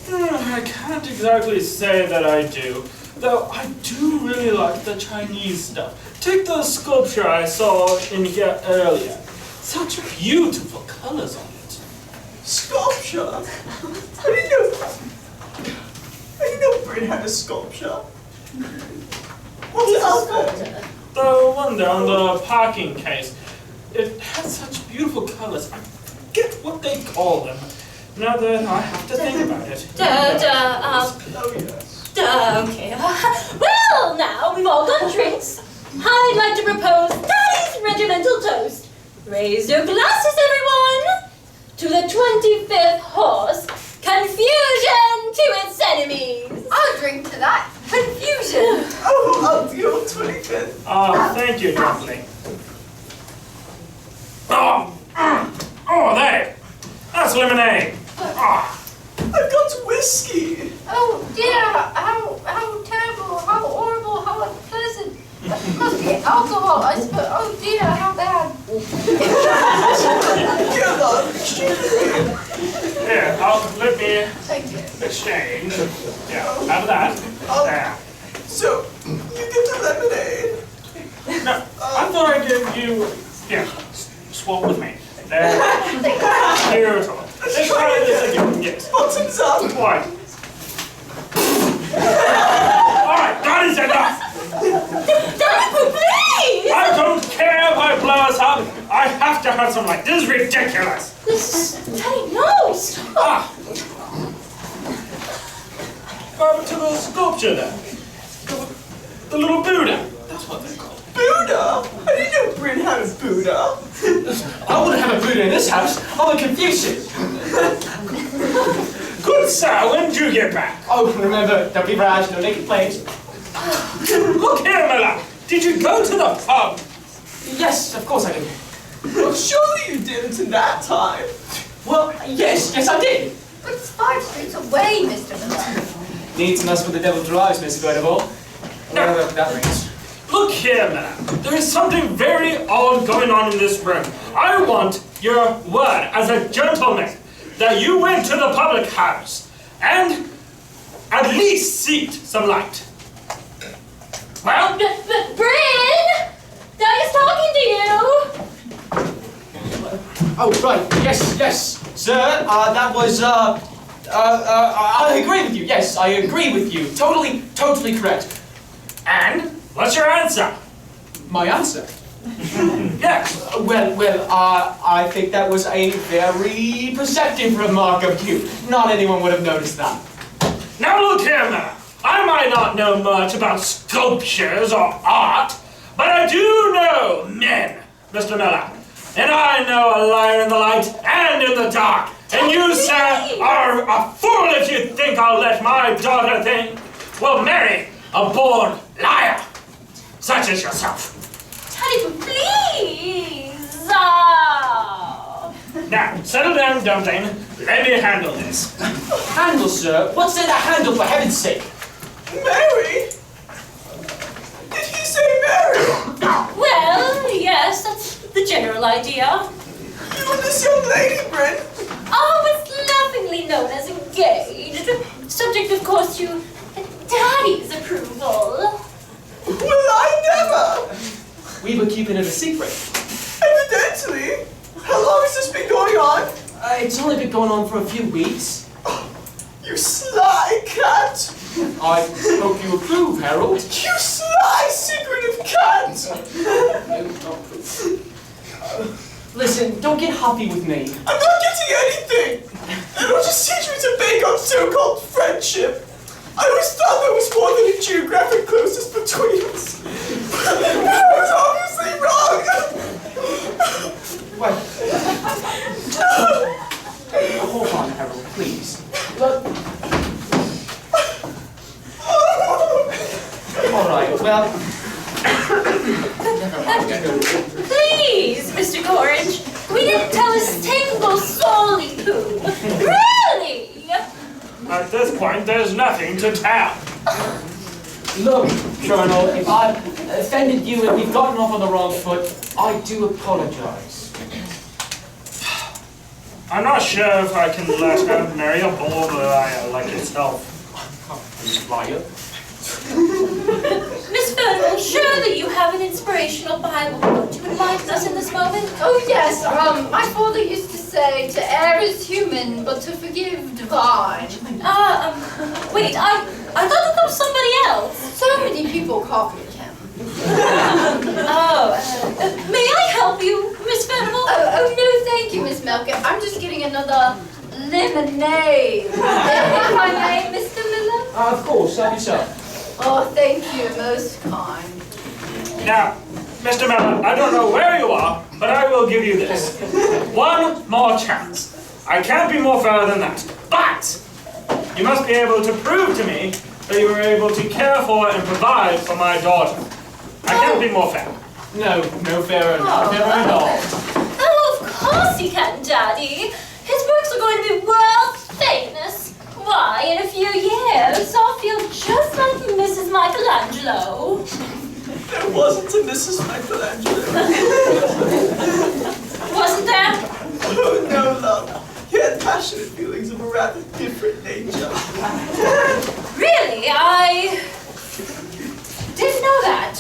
I can't exactly say that I do, though I do really like the Chinese stuff. Take the sculpture I saw in here earlier. Such beautiful colors on it. Sculpture? I didn't know Bryn had a sculpture. What's it out there? The one there on the parking case. It has such beautiful colors. I forget what they call them. Now that I have to think about it. Oh, yes. Okay. Well, now we've all done drinks. I'd like to propose Daddy's regimental toast. Raise your glasses, everyone, to the 25th horse. Confusion to its enemies. I'll drink to that. Confusion. Oh, I'll do your 25th. Thank you, Dumpling. Oh, there. That's lemonade. I've got whiskey. Oh dear, how terrible, how horrible, how unpleasant. It must be alcohol, I suppose. Oh dear, how bad. Get on. Here, let me Thank you. exchange. Yeah, have that. There. So, you get the lemonade. No, I thought I gave you. Yeah, swap with me. There. Beautiful. Let's try this again. Yes. Bottoms up. Why? Alright, that is enough! Daddy, please! I don't care if I blow us up. I have to have some light. This is ridiculous. Daddy, no! Stop! Go to the sculpture there. The little Buddha. That's what they're called. Buddha? I didn't know Bryn had a Buddha. I wouldn't have a Buddha in this house. I'm a Confucius. Good sir, when did you get back? Oh, remember, don't be rash, no naked planes. Look here, Miller. Did you go to the pub? Yes, of course I did. Well, surely you didn't in that time. Well, yes, I did. But it's 5 streets away, Mr. Miller. Needs must what the devil drives, Miss Vertible. Whatever that means. Look look here, man. There is something very odd going on in this room. I want your word as a gentleman that you went to the public house and at least seeked some light. Well, Bryn! Daddy's talking to you! Oh, right. Yes, sir. That was, I agree with you. Yes, I agree with you. Totally correct. and what's your answer? My answer? Yes. Well, I think that was a very perceptive remark of you. Not anyone would have noticed that. Now look here, man. I might not know much about sculptures or art, but I do know men, Mr. Miller. And I know a liar in the light and in the dark. And you, sir, are a fool if you think I'll let my daughter marry a born liar, such as yourself. Daddy, please! Oh. Now, settle down, dumpling. Let me handle this. Handle, sir? What's there to handle, for heaven's sake? Mary? Did he say Mary? Well, yes, that's the general idea. You and this young lady, Bryn? Oh, it's laughingly known as engaged. Subject, of course, to Daddy's approval. Well, I never! We were keeping it a secret. Evidently. How long has this been going on? It's only been going on for a few weeks. You sly cat! I hope you approve, Harold. You sly, secretive cat! Listen, don't get huffy with me. I'm not getting anything! It'll just teach me to bake on so-called friendship. I always thought there was more than a geographic closeness between us. I was obviously wrong! Wait. Hold on, Harold, please. Look. All right, well. Never mind. Please, Mr. Gorringe, we didn't tell a single solely poo. Really? At this point, there's nothing to tell. Look, Colonel, if I've offended you and we've gotten off on the wrong foot, I do apologize. I'm not sure if I can let her marry a born liar like yourself. Liar. Miss Furnival, surely you have an inspirational Bible quote to enlighten us in this moment? Oh yes, my father used to say, to err is human, but to forgive divine. Wait, I thought that was somebody else. So many people copied him. May I help you, Miss Furnival? Oh no, thank you, Miss Melkett. I'm just getting another lemonade. If I may, Mr. Miller? Of course, have yourself. Oh, thank you, most kind. Now, Mr. Miller, I don't know where you are, but I will give you this. One more chance. I can't be more fair than that. But you must be able to prove to me that you were able to care for and provide for my daughter. I can't be more fair. No fair enough. Never at all. Oh, of course you can, Daddy. His works are going to be world famous. Why, in a few years, I'll feel just like Mrs. Michelangelo. There wasn't a Mrs. Michelangelo. Wasn't there? Oh no, love. He had passionate feelings of a rather different nature. Really? I didn't know that.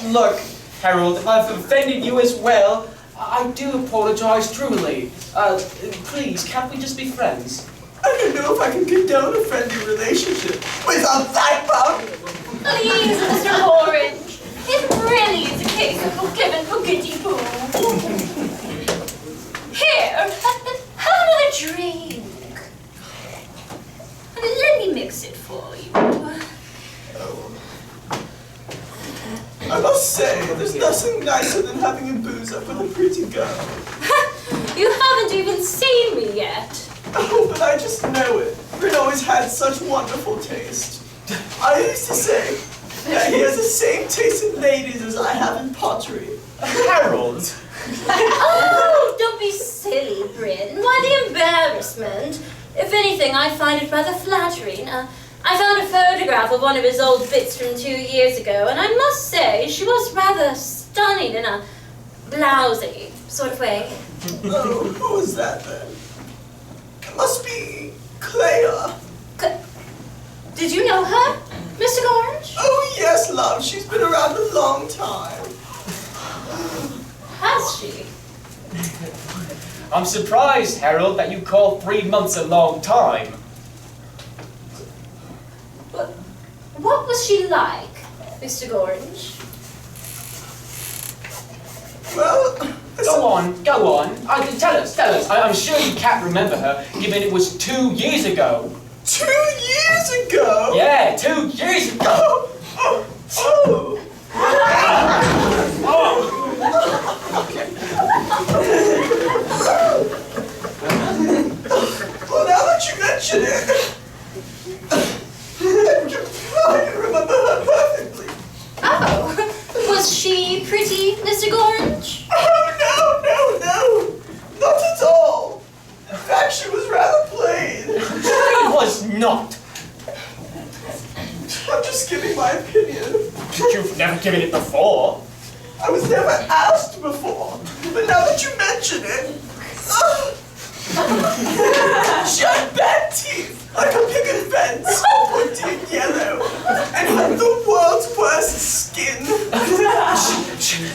Look, Harold, if I've offended you as well, I do apologize truly. Please, can't we just be friends? I don't know if I can condone a friendly relationship without that bug. Please, Mr. Orange. It really is a case of forgive and forget-y-poo. Here, have another drink. Let me mix it for you. I must say, there's nothing nicer than having a booze up with a pretty girl. You haven't even seen me yet. Oh, but I just know it. Bryn always had such wonderful taste. I used to say that he has the same taste in ladies as I have in pottery. Harold! Oh, don't be silly, Bryn. Why the embarrassment? If anything, I find it rather flattering. I found a photograph of one of his old bits from 2 years ago, and I must say she was rather stunning in a blousy sort of way. Oh, who was that then? It must be Clea. Did you know her, Mr. Orange? Oh yes, love, she's been around a long time. Has she? I'm surprised, Harold, that you call 3 months a long time. What was she like, Mr. Orange? Well, Go on. Tell us. I'm sure you can't remember her, given it was 2 years ago. 2 years ago? Yeah, 2 years ago. Oh. Well, now that you mention it, I can remember her perfectly. Oh, was she pretty, Mr. Orange? Oh, no, not at all. In fact, she was rather plain. It was not. I'm just giving my opinion. You've never given it before. I was never asked before, but now that you mention it, she had bad teeth, like a picket fence, all pointy and yellow, and had the world's worst skin.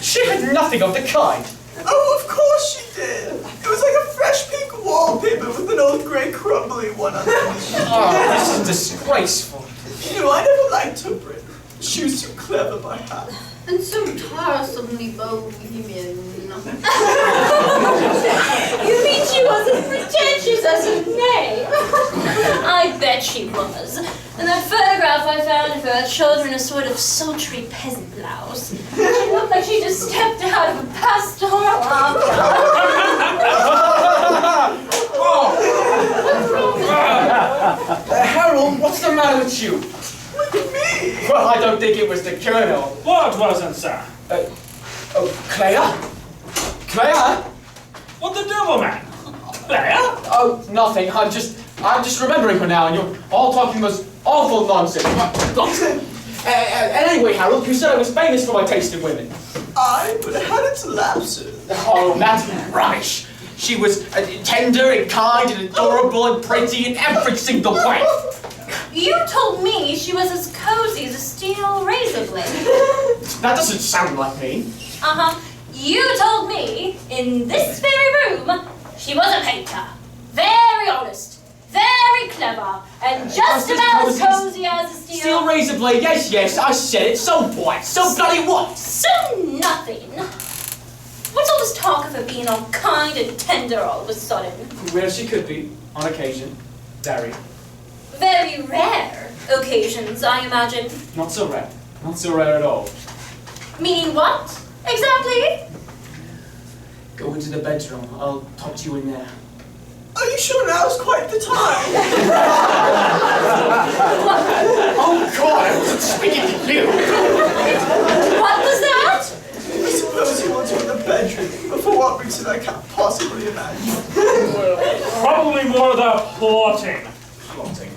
She had nothing of the kind. Oh, of course she did. It was like a fresh pink wallpaper with an old grey crumbly one underneath. Oh, this is disgraceful. You know, I never liked her, Brit. She was too clever by half. And so tiresomely bohemian. You mean she was as pretentious as her name? I bet she was. And that photograph I found of her showed her in a sort of sultry peasant blouse. She looked like she just stepped out of a pastoral opera. Harold, what's the matter with you? With me? Well, I don't think it was the Colonel. What wasn't, sir? Clea? Clea? What the devil, man? There? Oh, nothing. I'm just remembering her now, and you're all talking most awful nonsense. And anyway, Harold, you said I was famous for my taste in women. I would have had its lapses. Oh, that's rubbish. She was tender and kind and adorable and pretty in every single way. You told me she was as cozy as a steel razor blade. That doesn't sound like me. Uh-huh. You told me, in this very room, she was a painter. Very honest, very clever, and just about as cozy as a Steel razor blade, yes, I said it. So what? So bloody what? So nothing. What's all this talk of her being all kind and tender all of a sudden? Well, she could be, on occasion. Very. Very rare occasions, I imagine. Not so rare. Not so rare at all. Meaning what, exactly? Go into the bedroom. I'll talk to you in there. Are you sure now's quite the time? Oh, God, I wasn't speaking to you. What was that? I suppose you want to in the bedroom before what reason I can't possibly imagine. Probably more the plotting. Plotting.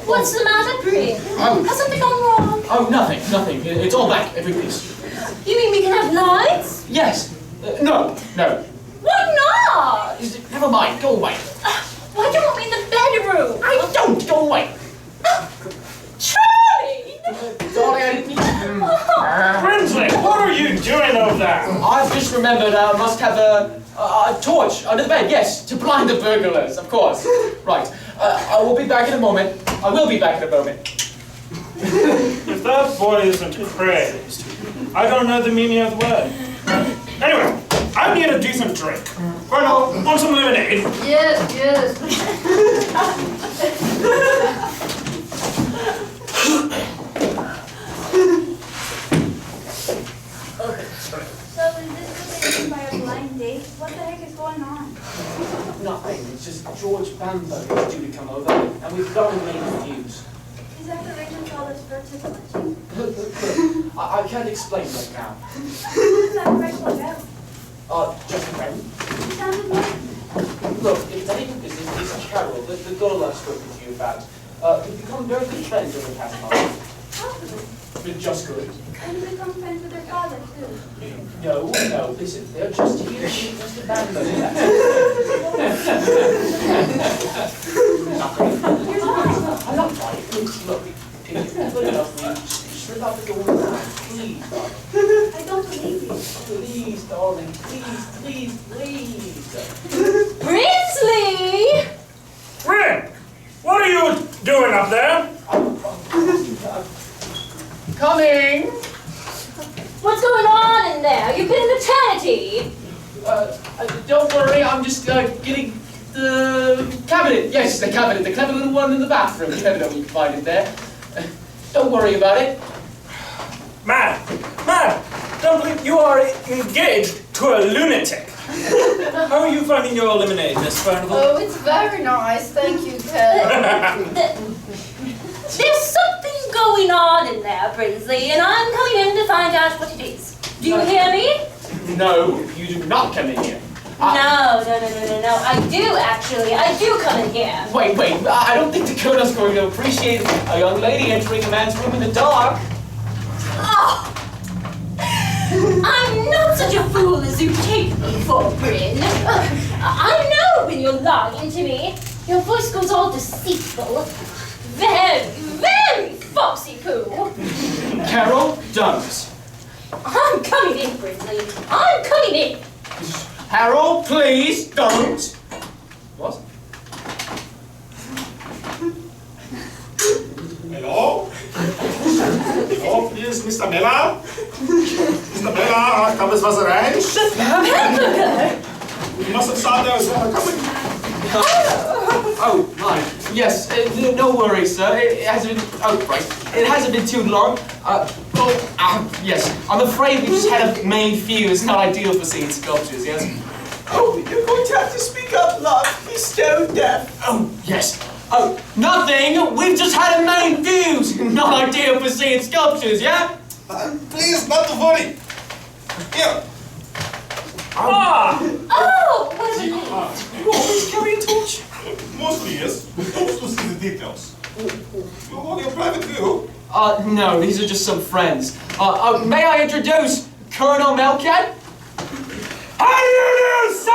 What's the matter, Brie? Has something gone wrong? Oh, nothing. It's all back, every piece. You mean we can have lights? Yes. No. Why not? Never mind, go away. Why do you want me in the bedroom? I don't, go away. Charlie! Darling, Brinsley, what are you doing over there? I've just remembered I must have a torch under the bed, yes, to blind the burglars, of course. Right, I will be back in a moment. I will be back in a moment. If that boy isn't praised, I don't know the meaning of the word. Anyway, I need a decent drink. Colonel, want some lemonade? Yes. So is this what by a blind date? What the heck is going on? Nothing, it's just George Bamberg is due to come over, and we've got to make reviews. Is that the reason for all this birthday collection? Look, I can't explain right now. Who does that first one out? Just a friend. You sounded like Look, if it's any business, it's Carol, the girl I spoke with you. you about. We've become very good friends over the past month. We're just good. Can you become friends with their father too? No, listen, they're just here to meet Mr. Bambo. I'm not trying. Look, if you're good enough, strip out the door now. Please, darling. I don't believe you. Please, darling. Please. Brinsley! Rin! What are you doing up there? Coming! What's going on in there? You've been in maternity. Don't worry, I'm just getting the cabinet. Yes, the cabinet, the clever little one in the bathroom. You never know when you can find it there. Don't worry about it. Man, don't believe you are engaged to a lunatic. How are you finding your lemonade, Miss Furnival? Oh, it's very nice. Thank you, Ken. There's something going on in there, Brinsley, and I'm coming in to find out what it is. Do you hear me? No, you do not come in here. No. I do, actually. I do come in here. Wait, I don't think Dakota's going to appreciate a young lady entering a man's room in the dark. Oh! I'm not such a fool as you take me for, Bryn. I know when you're lying to me. Your voice goes all deceitful. Very foxy-poo. Carol, don't. I'm coming in, Brinsley. I'm coming in. Harold, please, don't. What? Hello? Hello, please, Mr. Miller? Mr. Miller, come as was arranged. You mustn't stop there as well. Oh, my. Yes, no worries, sir. It hasn't been... Oh, right. It hasn't been too long. Yes. I'm afraid we just had a main view. It's not ideal for seeing sculptures, yes? Oh, you're going to have to speak up, love. He's stone deaf. Oh, yes. Oh, nothing. We've just had a main view. Not ideal for seeing sculptures, yeah? Please, not to worry. Here. Ah! Oh, what a relief. You always carry a torch? Mostly, yes. But hopes to see the details. You holding a private view? No, these are just some friends. May I introduce Colonel Melcat? How do you do, sir?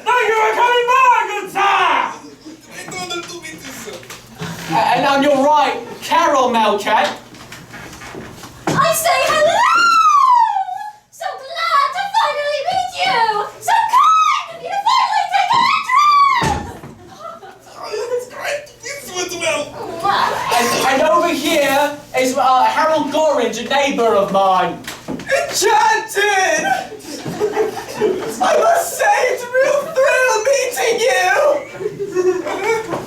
Thank you for coming by, good sir! I don't do it, sir. And on your right, Carol Melcat. I say hello! So glad to finally meet you! So kind of you to finally take a trip! Oh, that's great. It's with well. And over here is Harold Gorringe, a neighbor of mine. Enchanted! I must say, it's a real thrill meeting you!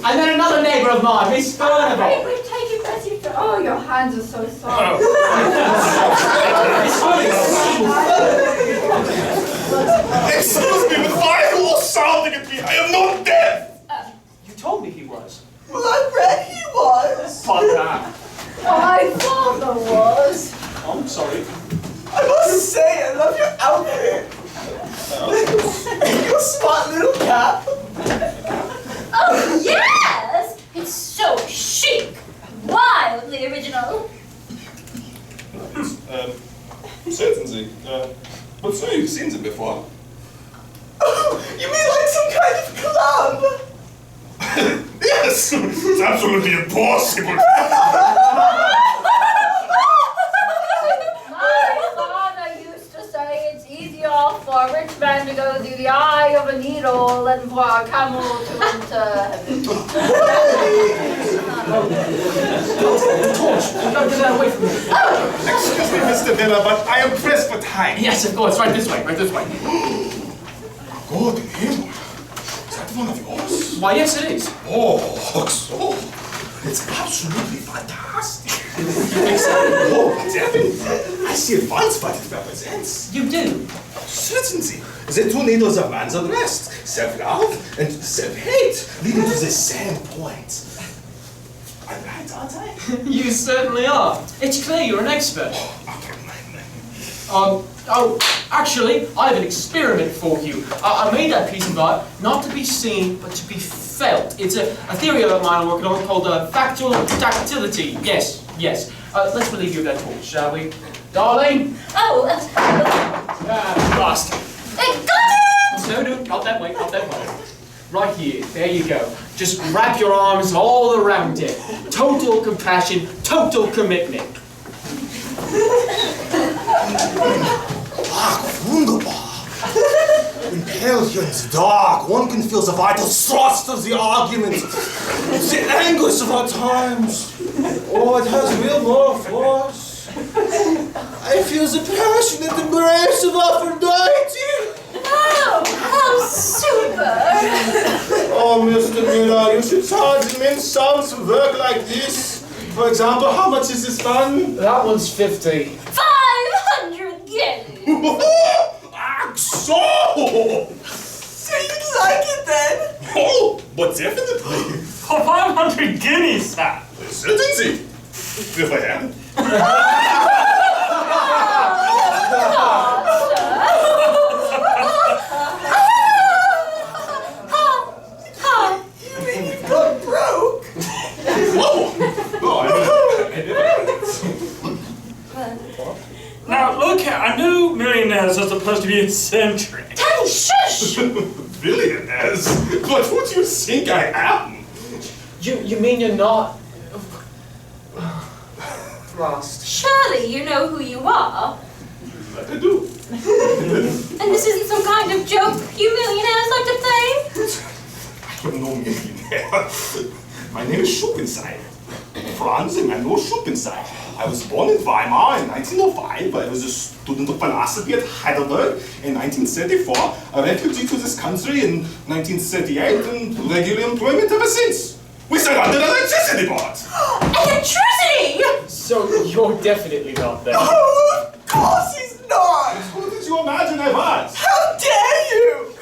And then another neighbor of mine, Miss Furnival. We've taken Bessie for... Oh, your hands are so soft. Excuse me, but why are you all shouting at me? I am not deaf. You told me he was. Well, I read he was. Fuck that. My father was. I'm sorry. I must say, I love your outfit. Your smart little cap. Oh, yes! It's so chic! Wildly original! Certainly. But sir, you've seen them before. Oh, you mean like some kind of club? Yes! It's absolutely impossible. My father used to say it's easier for a rich man to go through the eye of a needle than for a camel to enter heaven. Torch. Don't get that away from me. Excuse me, Mr. Miller, but I am pressed for time. Yes, of course. Right this way. Right this way. God in heaven. Is that one of yours? Why, yes, it is. Oh, so. It's absolutely fantastic. Oh, I see at once what it represents. You do. Certainly. The two needles of man's unrest, self-love and self-hate, leading to the same point. I'm right, aren't I? You certainly are. It's clear you're an expert. Actually, I have an experiment for you. I made that piece of art not to be seen, but to be felt. It's a theory of mine I'm working on called factual tactility. Yes, yes. Let's relieve you of that torch, shall we? Darling? Oh, Lost. got it! No, not that way, not that way. Right here, there you go. Just wrap your arms all around it. Total compassion, total commitment. Wunderbar. In pale here in the dark, one can feel the vital thrust of the argument, the anguish of our times. Oh, it has real more force. I feel the passionate embrace of Aphrodite. Oh, how super! Oh, Mr. Miller, you should charge immense sums for work like this. For example, how much is this done? That one's 50. 500 guineas! So! So you'd like it then? Oh, but definitely. For 500 guineas, sir. Certainly. If I have it. You mean you've gone broke? Whoa! No, I never. Now, look here, I know millionaires are supposed to be eccentric. Daddy, shush! Billionaires? But who do you think I am? You mean you're not... Lost. Surely you know who you are. That I do. And this isn't some kind of joke you millionaires like to play? I am no millionaire. My name is Schuppenstein. Franz and I know Schuppenstein. I was born in Weimar in 1905. I was a student of philosophy at Heidelberg in 1934, a refugee to this country in 1938, and regular employment ever since. We surrendered the electricity board. Electricity! So you're definitely not there. Oh, of course he's not! Who did you imagine I was? How dare you!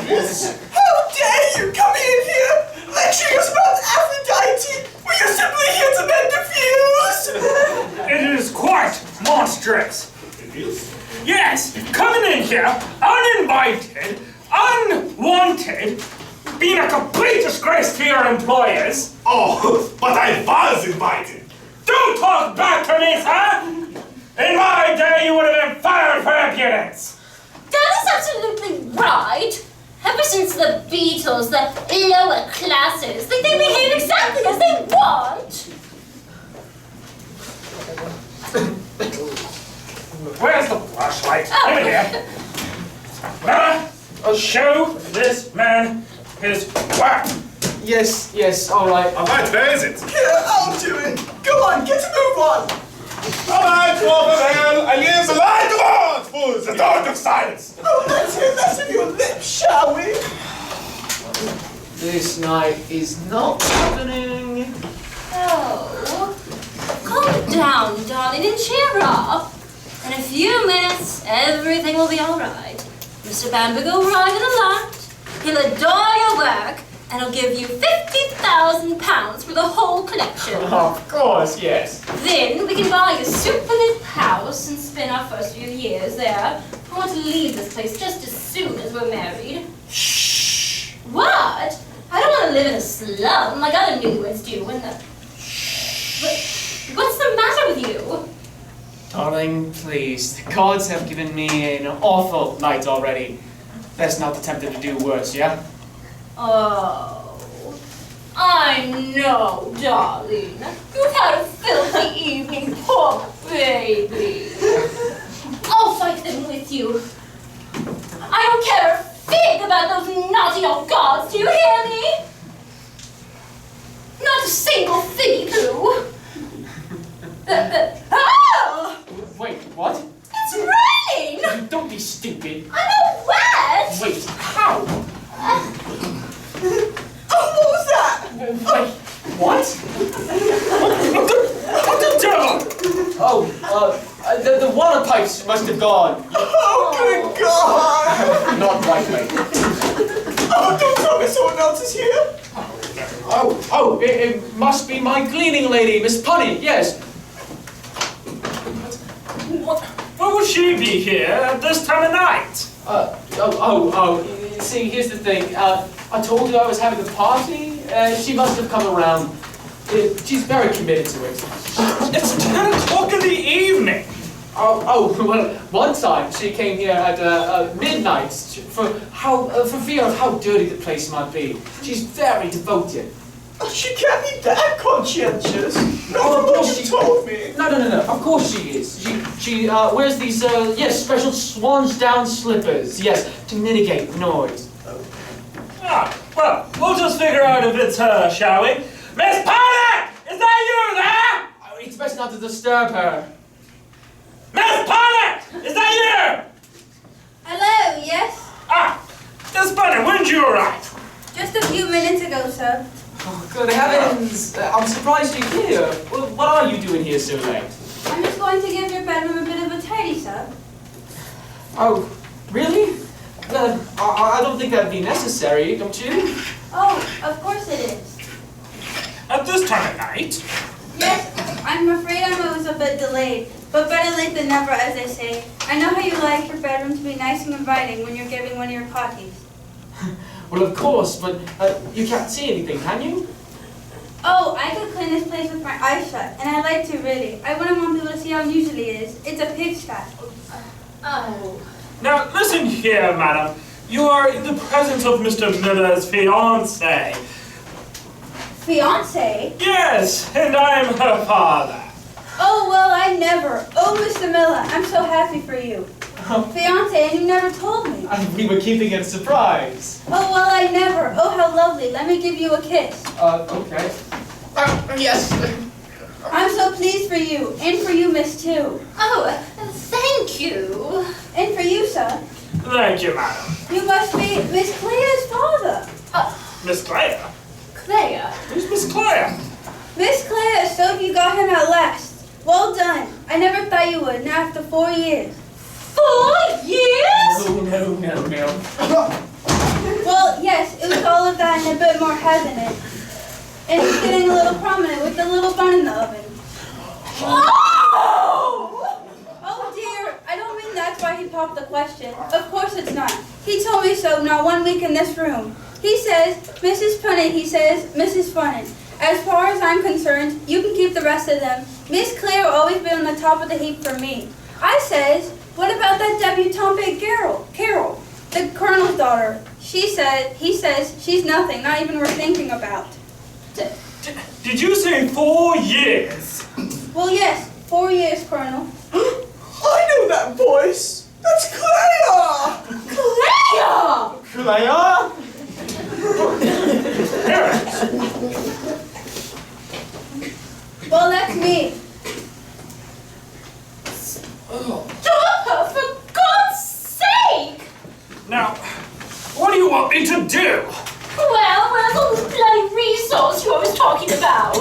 Yes. How dare you come in here lecturing us about Aphrodite when you're simply here to mend the fuse! It is quite monstrous. It is. Yes, coming in here, uninvited, unwanted, being a complete disgrace to your employers. Oh, but I was invited. Don't talk back to me, sir! In my day, you would have been fired for impudence. That is absolutely right. Ever since the Beatles, the lower classes, they behave exactly as they want. Where's the flashlight? Give it here. Show this man his work. Yes, all right. All right, where is it? Here, I'll do it. Go on, get a move on. All right, Wolverman, I leave the light on for the dark of silence. Oh, let's hear less of your lips, shall we? This night is not happening. Oh, calm down, darling, and cheer up. In a few minutes, everything will be all right. Mr. Bamberg will arrive in a lot. He'll adore your work, and he'll give you £50,000 for the whole collection. Of course, yes. Then we can buy a super lit house and spend our first few years there. I want to leave this place just as soon as we're married. Shh. What? I don't want to live in a slum like other newlyweds do. What's the matter with you? Darling, please. The gods have given me an awful night already. Best not attempt to do worse, yeah? Oh, I know, darling. You've had a filthy evening, poor baby. I'll fight them with you. I don't care a fig about those naughty old gods, do you hear me? Not a single figgy poo. Oh! Wait, what? It's raining! Don't be stupid. I'm all wet! Wait, how? Oh, what was that? Wait, what? What the devil? Oh, the water pipes must have gone. Oh, good God! Not likely. Oh, don't tell me someone else is here. Oh, it must be my cleaning lady, Miss Punny, yes. What would she be here at this time of night? see, here's the thing. I told her I was having a party. She must have come around. She's very committed to it. It's 10 o'clock in the evening. Oh, well, one time she came here at midnight for fear of how dirty the place might be. She's very devoted. Oh, she can't be that conscientious. Oh, of course she told me. No. Of course she is. She wears these special swans down slippers. Yes, to mitigate noise. Well, we'll just figure out if it's her, shall we? Miss Pollock! Is that you there? Oh, it's best not to disturb her. Miss Pollock! Is that you? Hello, yes? Miss Pollock, when did you arrive? Just a few minutes ago, sir. Oh, good heavens! I'm surprised you're here. Well, what are you doing here so late? I'm just going to give your bedroom a bit of a tidy, sir. Oh, really? Well, I don't think that'd be necessary, don't you? Oh, of course it is. At this time of night? Yes, I'm afraid I'm always a bit delayed, but better late than never, as they say. I know how you like your bedroom to be nice and inviting when you're giving one of your parties. Well, of course, but you can't see anything, can you? Oh, I could clean this place with my eyes shut, and I like to really. I wouldn't want people to see how usually it is. It's a pigsty. Oh. Now, listen here, madam. You are in the presence of Mr. Miller's fiancée. Fiancé? Yes, and I'm her father. Oh, well, I never. Oh, Mr. Miller, I'm so happy for you. Fiancé, and you never told me. We were keeping it a surprise. Oh, well, I never. Oh, how lovely. Let me give you a kiss. Okay. Yes. I'm so pleased for you, and for you, Miss, too. Oh, thank you. And for you, sir. Thank you, madam. You must be Miss Claire's father. Miss Claire? Claire. Who's Miss Claire? Miss Claire, so you got him at last. Well done. I never thought you would, now after 4 years. 4 years? No. Well, yes, it was all of that and a bit more, hasn't it? And it's getting a little prominent with the little bun in the oven. Oh! Oh dear, I don't mean that's why he popped the question. Of course it's not. He told me so not 1 week in this room. He says, Mrs. Punnin, he says, Mrs. Funnin. As far as I'm concerned, you can keep the rest of them. Miss Claire will always be on the top of the heap for me. I says, what about that debutante Carol, the colonel's daughter? He says, she's nothing, not even worth thinking about. Did you say 4 years? Well, yes, 4 years, Colonel. I know that voice. That's Claire. Claire! Well, that's me. Stop her, for God's sake! Now, what do you want me to do? Well, where's all this bloody resource you always talking about?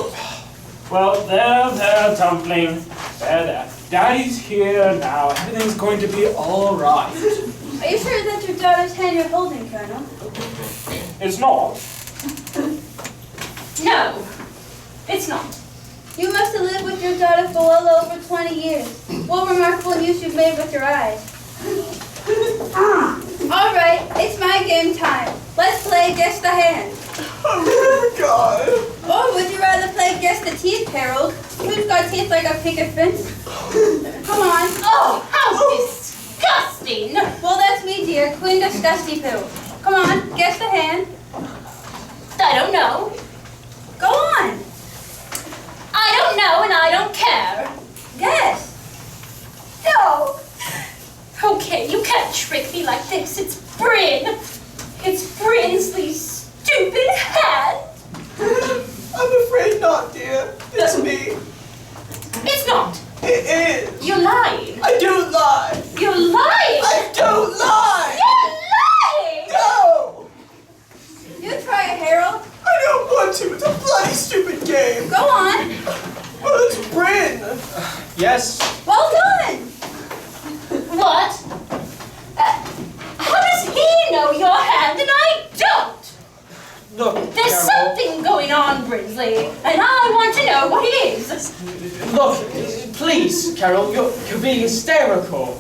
Well, there, Dumpling. There. Daddy's here now. Everything's going to be all right. Are you sure that's your daughter's hand you're holding, Colonel? It's not. No, it's not. You must have lived with your daughter for well over 20 years. What remarkable use you've made with your eyes. All right, it's my game time. Let's play Guess the Hand. Oh, God. Or would you rather play Guess the Teeth, Harold? Who's got teeth like a picket fence? Come on. Oh, how disgusting! Well, that's me, dear. Queen Disgusty Poo. Come on, guess the hand. I don't know. Go on. I don't know and I don't care. Guess. No. Okay, you can't trick me like this. It's Bryn. It's Brinsley's stupid hand. I'm afraid not, dear. It's me. It's not. It is. You're lying. I don't lie. You're lying. I don't lie. You're lying. No. You try it, Harold. I don't want to. It's a bloody stupid game. Go on. Well, it's Bryn. Yes. Well done. What? How does he know your hand and I don't? Look, There's Carol. something going on, Brinsley, and I want to know what it is. Look, please, Carol, you're being hysterical.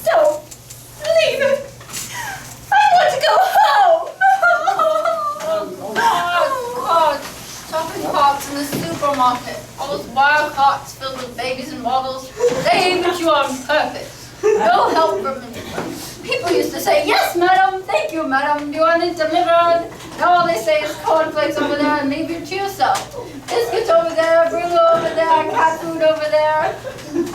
So, leave it. I want to go market. All those wild carts filled with babies and waddles, they aim at you on purpose. No help from anyone. People used to say, yes, madam, thank you, madam, do you want it delivered? Now all they say is cornflakes over there and leave you to yourself. Biscuits over there, Brillo over there, cat food over there.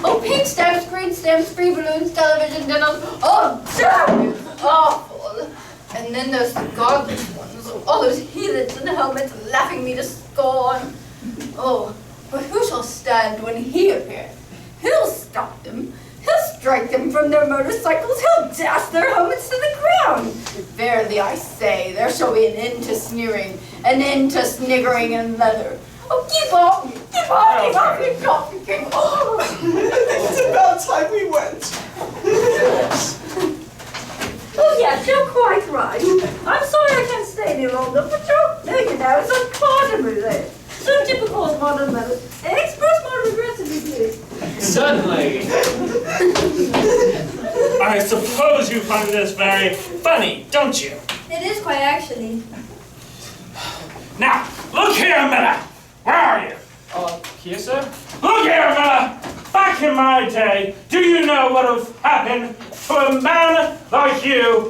Oh, pink stamps, green stamps, free balloons, television dinners. Oh, damn, it's awful. And then there's the godless ones, all those heathens in helmets laughing me to scorn. Oh, but who shall stand when he appears? He'll stop them. He'll strike them from their motorcycles. He'll dash their helmets to the ground. Verily I say, there shall be an end to sneering, an end to sniggering in leather. Oh, keep off me, keep off me, keep off me, keep off me. I think it's about time we went. Oh yes, you're quite right. I'm sorry I can't stay any longer, but you're making now it's unpardonable there. So typical of modern manners. Express my regrets if you please. Certainly. I suppose you find this very funny, don't you? It is quite actually. Now, look here, Miller. Where are you? Here, sir? Look here, Miller. Back in my day, do you know what would have happened to a man like you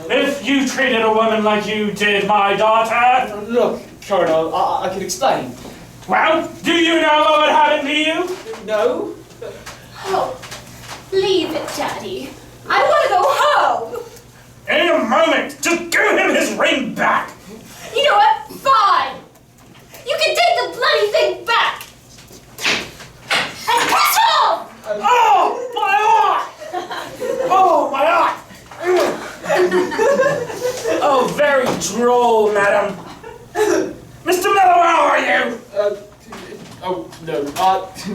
if you treated a woman like you did my daughter? Look, Colonel, I can explain. Well, do you know what would happen to you? No? Oh, leave it, Daddy. I want to go home. In a moment, just give him his ring back. You know what? Fine. You can take the bloody thing back. And piss off! Oh, my eye! Oh, my eye! Oh, very droll, madam. Mr. Miller, how are you?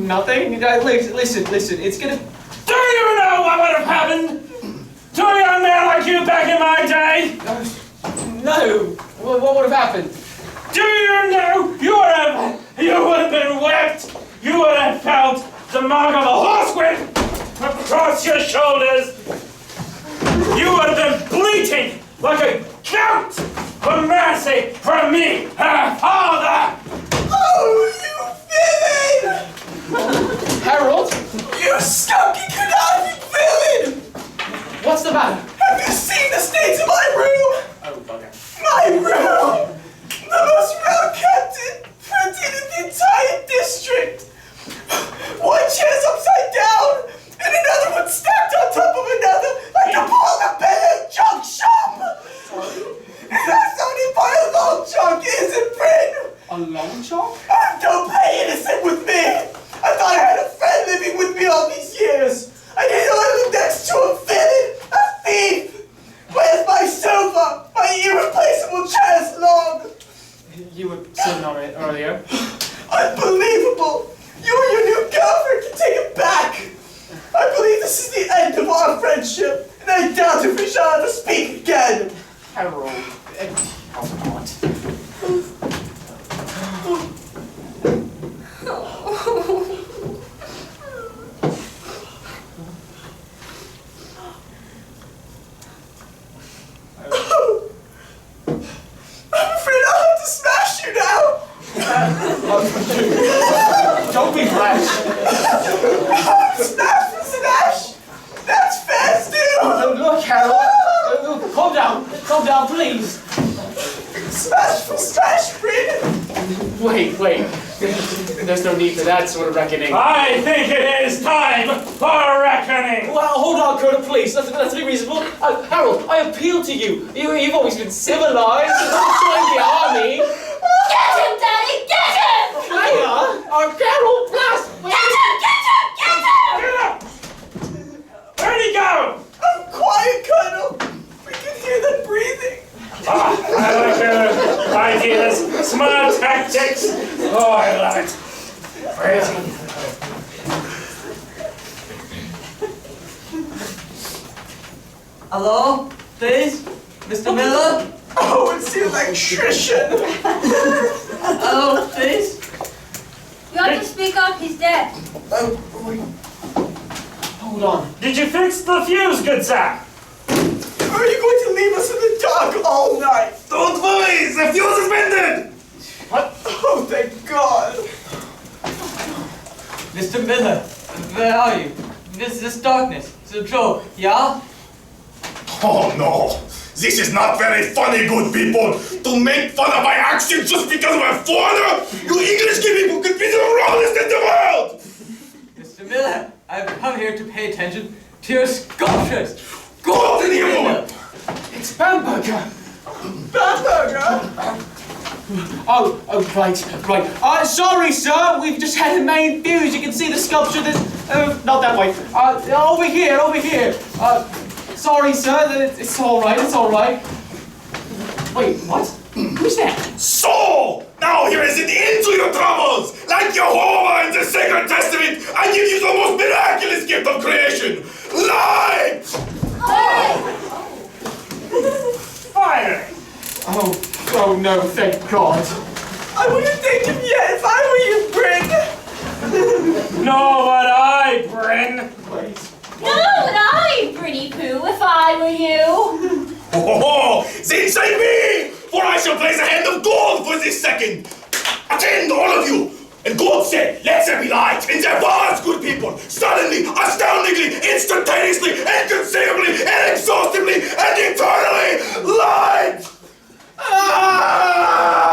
Nothing. Listen, it's gonna... Do you know what would have happened to a young man like you back in my day? No. What would have happened? Do you know you would have been whipped? You would have felt the mark of a horsewhip across your shoulders. You would have been bleating like a goat for mercy from me, her father. Oh, you villain! Harold? You skunky, conniving villain! What's the matter? Have you seen the state of my room? Oh, bugger. My room! The most well-kept and printed in the entire district! One chair's upside down, and another one stacked on top of another, like a portobello junk shop! And that's only by a long chalk, isn't Bryn? A long chalk? Oh, don't play innocent with me! I thought I had a friend living with me all these years! I didn't know I lived next to a villain, a thief! Where's my sofa? My irreplaceable chair's long! You were sitting on it earlier. Unbelievable! You and your new girlfriend can take it back! I believe this is the end of our friendship, and I doubt if we shall ever speak again! Harold, how not? I'm afraid I'll have to smash you now! Don't be rash. Smash for smash! That's fast, dude! Look, Harold. Calm down, please. Smash for smash, Bryn! Wait. There's no need for that sort of reckoning. I think it is time for reckoning. Well, hold on, Colonel, please. Let's be reasonable. Harold, I appeal to you. You've always been civilized. Join the army. Get him, Daddy! Get him! Carol, blast! Get him! Where'd he go? I'm quiet, Colonel! We can hear them breathing! I like your ideas. Smart tactics. Oh, I love it. Where is he? Hello? Please? Mr. Miller? Oh, it's the electrician! Hello, please? You have to speak up, he's dead. Oh, boy. Hold on. Did you fix the fuse, good sir? Are you going to leave us in the dark all night? Don't worry, the fuse is mended! What? Oh, thank God! Mr. Miller, where are you? This darkness. So Joe, yeah? Oh no! This is not very funny, good people! To make fun of my accent just because I'm a foreigner? You English people could be the roughest in the world! Mr. Miller, I've come here to pay attention to your sculptures. Go to the Miller! It's Bamberger! Bamberger? Oh, right. Sorry, sir. We've just had a main fuse. You can see the sculpture that's, not that way. Over here. Sorry, sir. It's all right. Wait, what? Who's that? So! Now here is an end to your troubles! Like Jehovah in the Sacred Testament, I give you the most miraculous gift of creation! Light! Fire! Oh no, thank God. I wouldn't thank him yet if I were you, Bryn. No, but I, Bryn. No, but I, Brinny Poo, if I were you. Oh, then say me! For I shall place a hand of gold for this second! Attend, all of you! And God said, let there be light! And there was, good people! Suddenly, astoundingly, instantaneously, inconceivably, inexhaustibly, and eternally light! Ah!